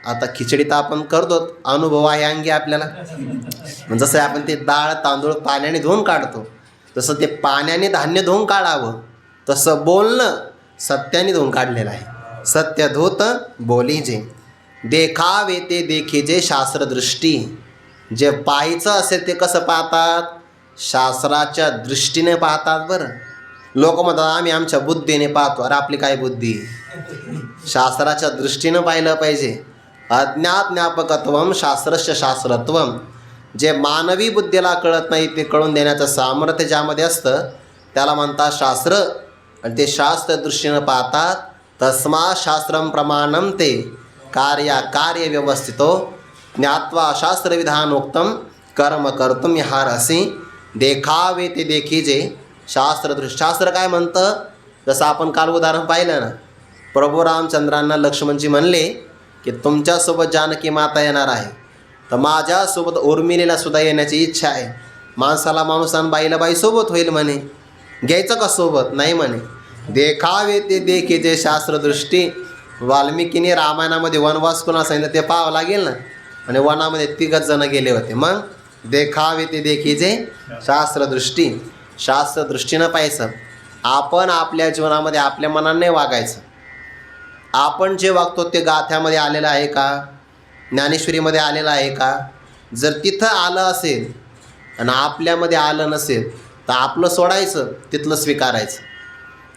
आता खिचडी तर आपण करतो, अनुभव आहे अंगी आपल्याला. जसं आपण ते डाळ तांदूळ पाण्याने धुवून काढतो, तसं ते पाण्याने धान्य धुवून काढावं, तसं बोलणं सत्याने धुवून काढलेलं आहे. सत्यधूत बोलीजे, देखावे ते देखीजे शास्त्रदृष्टी. जे पाहायचं असेल ते कसं पाहतात, शास्त्राच्या दृष्टीने पाहतात. बरं, लोक म्हणतात आम्ही आमच्या बुद्धीने पाहतो. अरे आपली काय बुद्धी, शास्त्राच्या दृष्टीनं पाहिलं पाहिजे. अज्ञात ज्ञापकत्वम शास्त्रस्य शास्त्रत्वम. जे मानवी बुद्धीला कळत नाही ते कळून देण्याचं सामर्थ्य ज्यामध्ये असतं त्याला म्हणतात शास्त्र. आणि ते शास्त्र दृष्टीनं पाहतात. तस्मा शास्त्रम प्रमाणम ते कार्य व्यवस्थितो ज्ञात्वा शास्त्रविधानोक्तम कर्म कर्तुम ह्यारसी. देखावे ते देखीजे शास्त्रदृष्टी. शास्त्र काय म्हणतं, जसं आपण काल उदाहरण पाहिलं ना, प्रभू रामचंद्रांना लक्ष्मणजी म्हणले की तुमच्यासोबत जानकी माता येणार आहे, तर माझ्यासोबत उर्मिलेला सुद्धा येण्याची इच्छा आहे. माणसाला माणूस आणि बाईला बाई सोबत होईल म्हणे, घ्यायचं का सोबत? नाही म्हणे. देखावे ते देखीजे शास्त्रदृष्टी. वाल्मिकीने रामायणामध्ये वनवास कोणा सांगितलं ते पाहावं लागेल ना. आणि वनामध्ये 3 जण गेले होते. मग देखावे ते देखीचे शास्त्रदृष्टी, शास्त्रदृष्टीनं पाहायचं. आपण आपल्या जीवनामध्ये आपल्या मनाने वागायचं. आपण जे वागतो ते गाथ्यामध्ये आलेलं आहे का, ज्ञानेश्वरीमध्ये आलेलं आहे का. जर तिथं आलं असेल आणि आपल्यामध्ये आलं नसेल तर आपलं सोडायचं, तिथलं स्वीकारायचं.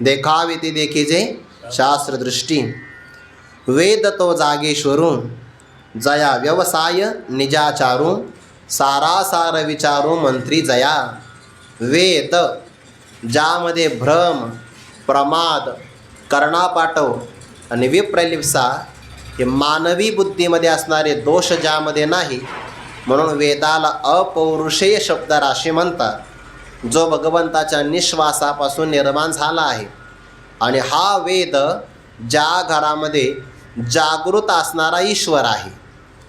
देखावे ते देखीचे शास्त्रदृष्टी, वेद तो जागेश्वरू, जया व्यवसाय निजाचारू, सारासार विचारू मंत्री जया. वेद ज्यामध्ये भ्रम, प्रमाद, कर्णापाटव आणि विप्रलिप्सा हे मानवी बुद्धीमध्ये असणारे दोष ज्यामध्ये नाही, म्हणून वेदाला अपौरुषेय शब्द राशी म्हणतात. जो भगवंताच्या निश्वासापासून निर्माण झाला आहे. आणि हा वेद ज्या घरामध्ये जागृत असणारा ईश्वर आहे.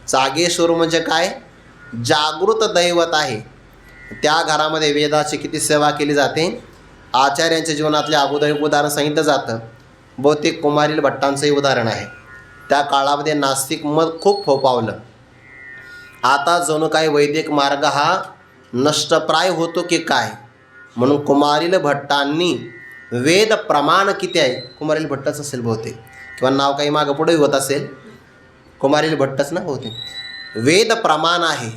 जागेश्वर म्हणजे काय, जागृत दैवत आहे. त्या घरामध्ये वेदाची किती सेवा केली जाते. आचार्यांच्या जीवनातले अगोदर उदाहरण सांगितलं जातं. बहुतेक कुमारील भट्टांचंही उदाहरण आहे. त्या काळामध्ये नास्तिक मत खूप फोफावलं. आता जणू काही वैदिक मार्ग हा नष्टप्राय होतो की काय, म्हणून कुमारील भट्टांनी वेद प्रमाण किती आहे, कुमारील भट्टच असेल बहुतेक, किंवा नाव काही मागं पुढेही होत असेल, कुमारील भट्टच ना बहुतेक. वेद प्रमाण आहे.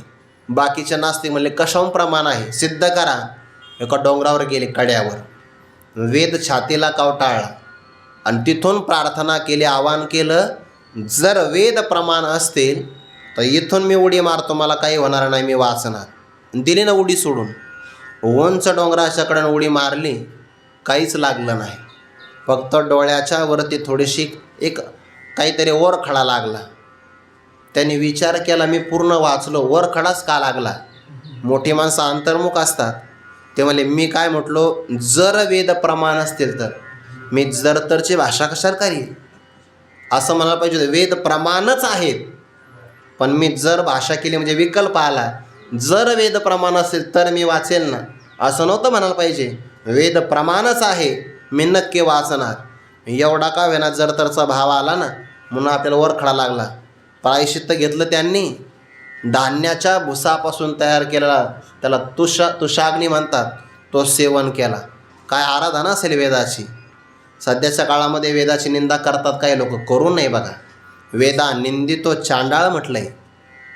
बाकीचे नास्तिक म्हणले कशाहून प्रमाण आहे, सिद्ध करा. एका डोंगरावर गेले कड्यावर, वेद छातीला कावटाळला आणि तिथून प्रार्थना केली, आवाहन केलं, जर वेद प्रमाण असतील तर इथून मी उडी मारतो, मला काही होणार नाही, मी वाचणार. दिली ना उडी सोडून. उंच डोंगराच्याकडून उडी मारली, काहीच लागलं नाही. फक्त डोळ्याच्या वरती थोडीशी एक काहीतरी वरखडा लागला. त्यांनी विचार केला, मी पूर्ण वाचलो, वरखडाच का लागला. मोठी माणसं अंतर्मुख असतात. ते म्हणले, मी काय म्हटलो, जर वेद प्रमाण असतील तर मी जर तरची भाषा कशाला करील, असं म्हणायला पाहिजे होतं. वेद प्रमाणच आहेत, पण मी जर भाषा केली म्हणजे विकल्प आला. जर वेद प्रमाण असेल तर मी वाचेल ना, असं नव्हतं म्हणायला पाहिजे. वेद प्रमाणच आहे, मी नक्की वाचणार. एवढा का वेना जर तरचा भाव आला ना, म्हणून आपल्याला वरखडा लागला. प्रायश्चित्त घेतलं त्यांनी. धान्याच्या भुसापासून तयार केलेला, त्याला तुषाग्नी म्हणतात, तो सेवन केला. काय आराधना असेल वेदाची. सध्याच्या काळामध्ये वेदाची निंदा करतात काही लोक, करू नये बघा. वेदा निंदितो चांडाळ म्हटलं आहे,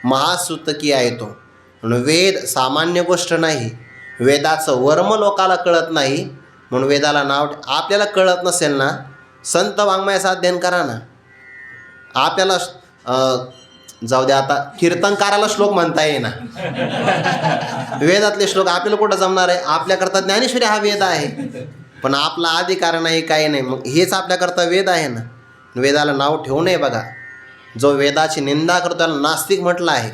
महासूतकी आहे तो. म्हणून वेद सामान्य गोष्ट नाही. वेदाचं वर्म लोकाला कळत नाही, म्हणून वेदाला नाव. आपल्याला कळत नसेल ना, संत वाङ्मयाचं अध्ययन करा ना. आपल्याला जाऊ द्या, आता कीर्तनकाराला श्लोक म्हणता येईना. वेदातले श्लोक आपल्याला कुठं जमणार आहे. आपल्याकरता ज्ञानेश्वरी हा वेद आहे, पण आपला अधिकार नाही, काही नाही. मग हेच आपल्याकरता वेद आहे ना. वेदाला नाव ठेवू नये बघा. जो वेदाची निंदा करतो त्याला नास्तिक म्हटलं आहे.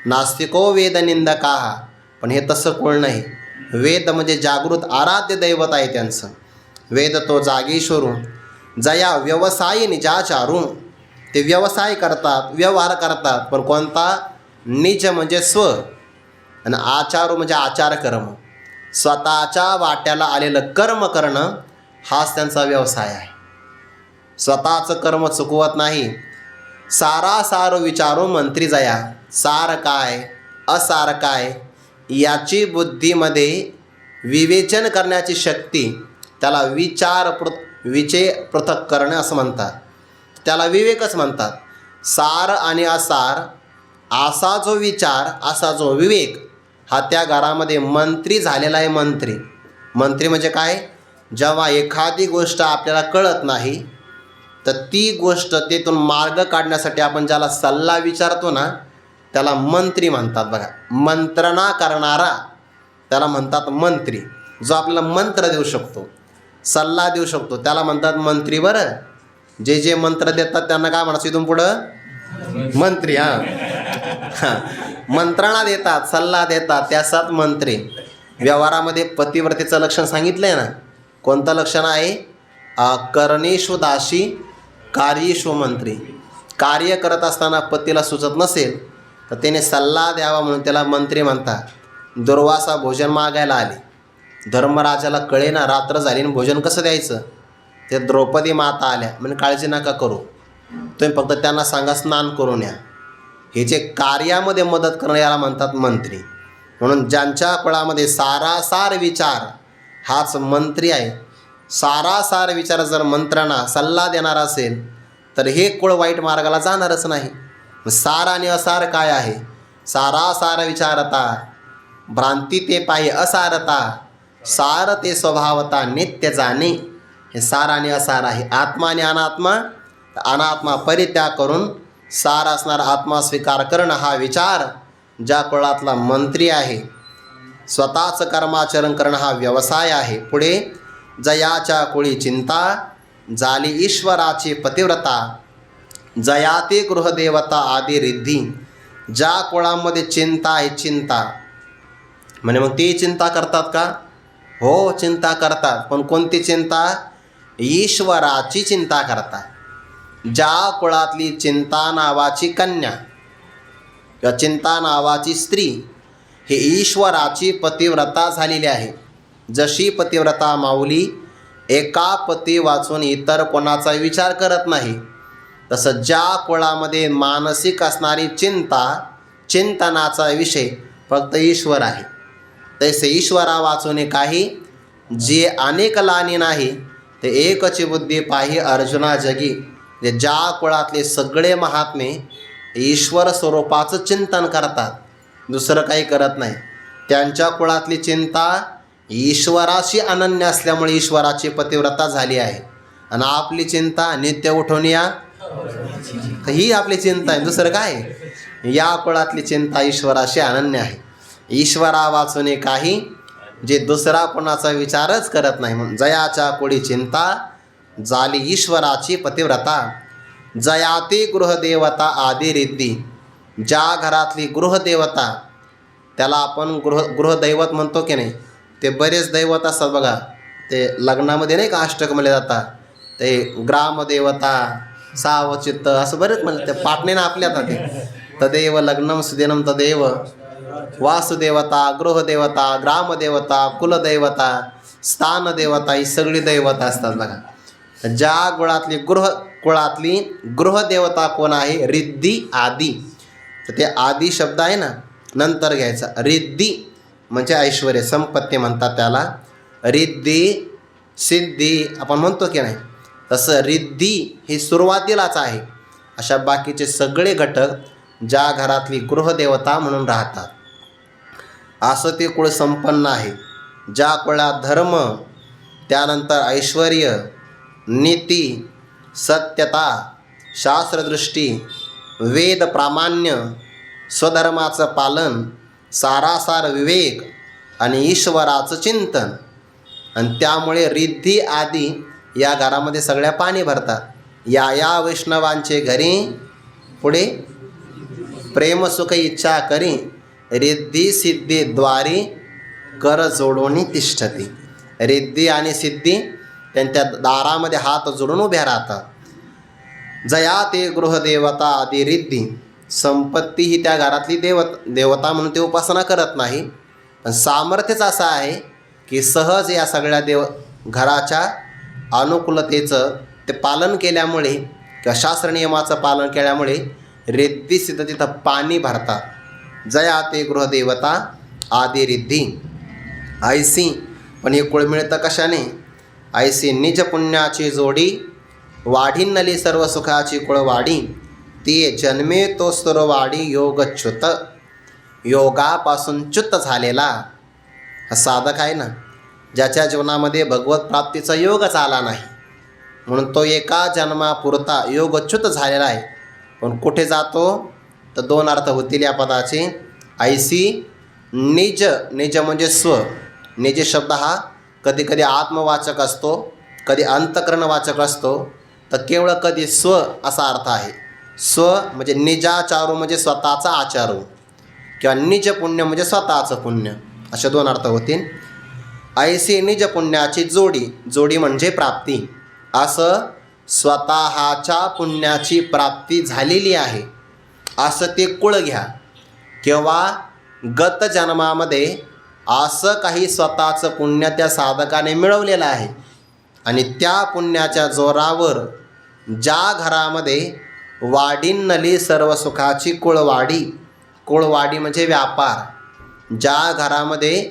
नास्तिको वेद निंदका. पण हे तसं कोण नाही. वेद म्हणजे जागृत आराध्य दैवत आहे त्यांचं. वेद तो जागेश्वरू, जया व्यवसाय निजाचारू. ते व्यवसाय करतात, व्यवहार करतात, पण कोणता, निज म्हणजे स्व, आणि आचारू म्हणजे आचार कर्म. स्वतःच्या वाट्याला आलेलं कर्म करणं हाच त्यांचा व्यवसाय आहे. स्वतःचं कर्म चुकवत नाही. सारासार विचारू मंत्री जया. सार काय, असार काय, याची बुद्धीमध्ये विवेचन करण्याची शक्ती, त्याला विचे पृथक करणे असं म्हणतात. त्याला विवेकच म्हणतात. सार आणि असार, असा जो विचार, असा जो विवेक, हा त्या घरामध्ये मंत्री झालेला आहे. मंत्री म्हणजे काय, जेव्हा एखादी गोष्ट आपल्याला कळत नाही तर ती गोष्ट तिथून मार्ग काढण्यासाठी आपण ज्याला सल्ला विचारतो ना, त्याला मंत्री म्हणतात बघा. मंत्रणा करणारा त्याला म्हणतात मंत्री. जो आपल्याला मंत्र देऊ शकतो, सल्ला देऊ शकतो, त्याला म्हणतात मंत्री. बरं, जे मंत्र देतात त्यांना काय म्हणायचं इथून पुढं, मंत्री. हां, मंत्रणा देतात, सल्ला देतात, त्यासात मंत्री. व्यवहारामध्ये पतिव्रतेचं लक्षण सांगितलं आहे ना. कोणतं लक्षण आहे, करणेषु दासी कार्येषु मंत्री. कार्य करत असताना पतीला सुचत नसेल तर त्याने सल्ला द्यावा म्हणून त्याला मंत्री म्हणतात. दुर्वासा भोजन मागायला आले. धर्मराजाला कळे ना, रात्र झाली आणि भोजन कसं द्यायचं. ते द्रौपदी माता आल्या, म्हणजे काळजी नका करू, तुम्ही फक्त त्यांना सांगा स्नान करून या. हे जे कार्यामध्ये मदत करणं याला म्हणतात मंत्री. म्हणून ज्यांच्या कुळामध्ये सारासार विचार हाच मंत्री आहे. सारासार विचार जर मंत्र्यांना सल्ला देणार असेल तर हे कुळ वाईट मार्गाला जाणारच नाही. सार आणि असार काय आहे? सारासार विचारता भ्रांती ते पायी असारता, सार ते स्वभावता नित्य जाणे. हे सार आणि असार आहे. आत्मा आणि अनात्मा, अनात्मा परित्याग करून सार असणारा आत्मा स्वीकार करणं हा विचार ज्या कुळातला मंत्री आहे. स्वतःचं कर्माचरण करणं हा व्यवसाय आहे. पुढे जयाच्या कुळी चिंता झाली ईश्वराची पतिव्रता, जयाती गृहदेवता आदी रिद्धी. ज्या कुळामध्ये चिंता आहे, चिंता म्हणजे मग ती चिंता करतात का? हो, चिंता करतात. पण कोणती चिंता? ईश्वराची चिंता करतात. ज्या कुळातली चिंता नावाची कन्या किंवा चिंता नावाची स्त्री ही ईश्वराची पतिव्रता झालेली आहे. जशी पतिव्रता माऊली एका पती वाचून इतर कोणाचा विचार करत नाही, तसं ज्या कुळामध्ये मानसिक असणारी चिंता, चिंतनाचा विषय फक्त ईश्वर आहे, तसे ईश्वरा वाचून काही जे अनेक लानी नाही ते एकची बुद्धी पाही अर्जुना जगी. ज्या कुळातले सगळे महात्मे ईश्वर स्वरूपाचं चिंतन करतात, दुसरं काही करत नाही, त्यांच्या कुळातली चिंता ईश्वराशी अनन्य असल्यामुळे ईश्वराची पतिव्रता झाली आहे. आणि आपली चिंता नित्य उठून या, ही आपली चिंता आहे, दुसरं काय? या कुळातली चिंता ईश्वराशी अनन्य आहे. ईश्वरा वाचून काही जे दुसरा कोणाचा विचारच करत नाही. म्हणून जयाच्या कुळी चिंता झाली ईश्वराची पतिव्रता, जयाती गृहदेवता आदी रिद्धी. ज्या घरातली गृहदेवता, त्याला आपण गृहदैवत म्हणतो की नाही, ते बरेच दैवत असतात बघा. ते लग्नामध्ये नाही का अष्टक म्हणले जातात, ते ग्रामदेवता, सावचित्त असं बरेच म्हणले. ते पाटणे ना आपल्या आता ते तदेव लग्नम सुदिनम तदेव वासुदेवता, गृहदेवता, ग्रामदेवता, कुलदैवता, स्थानदेवता ही सगळी दैवता असतात बघा. ज्या कुळातली गृहदेवता कोण आहे? रिद्धी आदी. तर ते आदी शब्द आहे ना, नंतर घ्यायचा. रिद्धी म्हणजे ऐश्वर्य, संपत्ती म्हणतात त्याला. रिद्धी सिद्धी आपण म्हणतो की नाही, तसं रिद्धी ही सुरुवातीलाच आहे. अशा बाकीचे सगळे घटक ज्या घरातली गृहदेवता म्हणून राहतात, असं ते कुळ संपन्न आहे. ज्या कुळात धर्म, त्यानंतर ऐश्वर्य, नीती, सत्यता, शास्त्रदृष्टी, वेद प्रामाण्य, स्वधर्माचं पालन, सारासार विवेक आणि ईश्वराचं चिंतन, आणि त्यामुळे रिद्धी आदी या घरामध्ये सगळ्या पाणी भरतात. या वैष्णवांचे घरी पुढे प्रेमसुख इच्छा करी, रिद्धी सिद्धी द्वारी कर जोडून तिष्ठती. रिद्धी आणि सिद्धी त्यांच्या दारामध्ये हात जोडून उभ्या राहतात. जया ते गृहदेवता आदी रिद्धी. संपत्ती ही त्या घरातली देवता म्हणून ते उपासना करत नाही, पण सामर्थ्यच असं आहे की सहज या सगळ्या घराच्या अनुकूलतेचं ते पालन केल्यामुळे किंवा शास्त्रनियमाचं पालन केल्यामुळे रिद्धी सिद्ध तिथं पाणी भरतात. जया ते गृहदेवता आदी रिद्धी. ऐसी पण हे कुळ मिळतं कशाने? ऐसी निज पुण्याची जोडी, वाढीनली सर्व सुखाची कुळवाडी. ती जन्मे तो सुरवाडी योगच्युत. योगापासून च्युत झालेला हा साधक आहे ना, ज्याच्या जीवनामध्ये भगवत प्राप्तीचा योगच आला नाही, म्हणून तो एका जन्मापुरता योगच्युत झालेला आहे. पण कुठे जातो? तर दोन अर्थ होतील या पदाचे. ऐसी निज, निज म्हणजे स्व. निज शब्द हा कधी कधी आत्मवाचक असतो, कधी अंतकरणवाचक असतो, तर केवळ कधी स्व असा अर्थ आहे. स्व म्हणजे निजाचारू म्हणजे स्वतःचा आचारू, किंवा निज पुण्य म्हणजे स्वतःचं पुण्य, असे दोन अर्थ होतील. ऐसी निज पुण्याची जोडी, जोडी म्हणजे प्राप्ती. असं स्वतःच्या पुण्याची प्राप्ती झालेली आहे असं ते कुळ घ्या. किंवा गत जन्मामध्ये असं काही स्वतःचं पुण्य त्या साधकाने मिळवलेलं आहे, आणि त्या पुण्याच्या जोरावर ज्या घरामध्ये वाढींनली सर्व सुखाची कुळवाडी. कुळवाडी म्हणजे व्यापार. ज्या घरामध्ये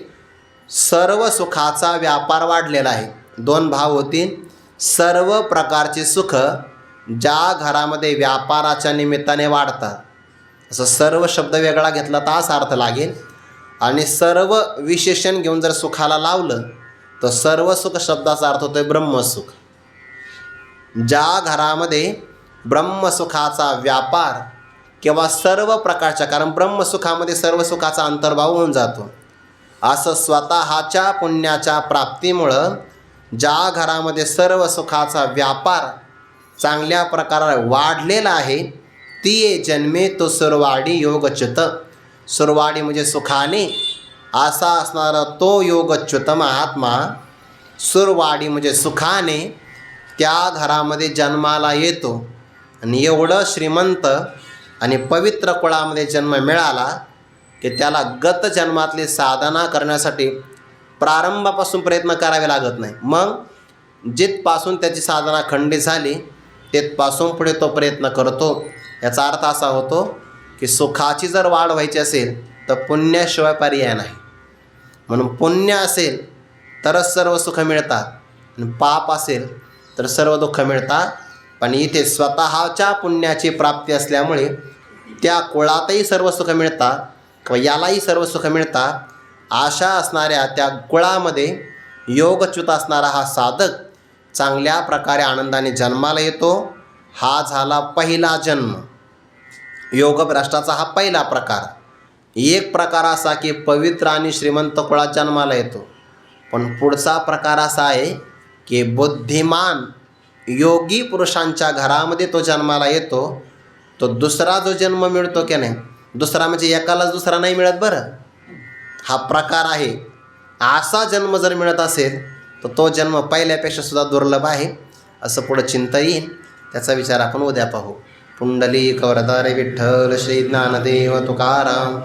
सर्व सुखाचा व्यापार वाढलेला आहे. दोन भाव होतील. सर्व प्रकारचे सुख ज्या घरामध्ये व्यापाराच्या निमित्ताने वाढतात. असं सर्व शब्द वेगळा घेतला तर असा अर्थ लागेल. आणि सर्व विशेषण घेऊन जर सुखाला लावलं तर सर्व सुख शब्दाचा अर्थ होतो ब्रह्मसुख. ज्या घरामध्ये ब्रह्मसुखाचा व्यापार किंवा सर्व प्रकारच्या, कारण ब्रह्मसुखामध्ये सर्व सुखाचा अंतर्भाव होऊन जातो, असं स्वतःच्या पुण्याच्या प्राप्तीमुळं ज्या घरामध्ये सर्व सुखाचा व्यापार चांगल्या प्रकारे वाढलेला आहे, ती जन्मे तो सुरवाडी योगच्युत. सुरवाडी म्हणजे सुखाने असा असणारा तो योगच्युत महात्मा सुरवाडी म्हणजे सुखाने त्या घरामध्ये जन्माला येतो. आणि एवढं श्रीमंत आणि पवित्र कुळामध्ये जन्म मिळाला की त्याला गत जन्मातली साधना करण्यासाठी प्रारंभापासून प्रयत्न करावे लागत नाही. मग जिथपासून त्याची साधना खंडित झाली तिथपासून पुढे तो प्रयत्न करतो. याचा अर्थ असा होतो की सुखाची जर वाढ व्हायची असेल तर पुण्याशिवाय पर्याय नाही. म्हणून पुण्य असेल तरच सर्व सुख मिळतात आणि पाप असेल तर सर्व दुःख मिळतात. पण इथे स्वतःच्या पुण्याची प्राप्ती असल्यामुळे त्या कुळातही सर्व सुख मिळतात किंवा यालाही सर्व सुख मिळतात. अशा असणाऱ्या त्या कुळामध्ये योगच्युत असणारा हा साधक चांगल्या प्रकारे आनंदाने जन्माला येतो. हा झाला पहिला जन्म. योगभ्रष्टाचा हा पहिला प्रकार. एक प्रकार असा की पवित्र आणि श्रीमंत कुळात जन्माला येतो. पण पुढचा प्रकार असा आहे की बुद्धिमान योगी पुरुषांच्या घरामध्ये तो जन्माला येतो. तो दुसरा जो जन्म मिळतो की नाही, दुसरा म्हणजे एकालाच दुसरा नाही मिळत बरं, हा प्रकार आहे. असा जन्म जर मिळत असेल तर तो जन्म पहिल्यापेक्षा सुद्धा दुर्लभ आहे. असं पुढं चिंता येईल. त्याचा विचार आपण उद्या पाहू. पुंडलिक वरदारे विठ्ठल श्री ज्ञानदेव तुकाराम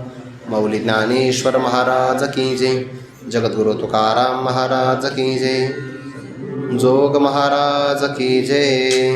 मौली ज्ञानेश्वर महाराज की जय. जगद्गुरु तुकाराम महाराज की जय. जोग महाराज की जय.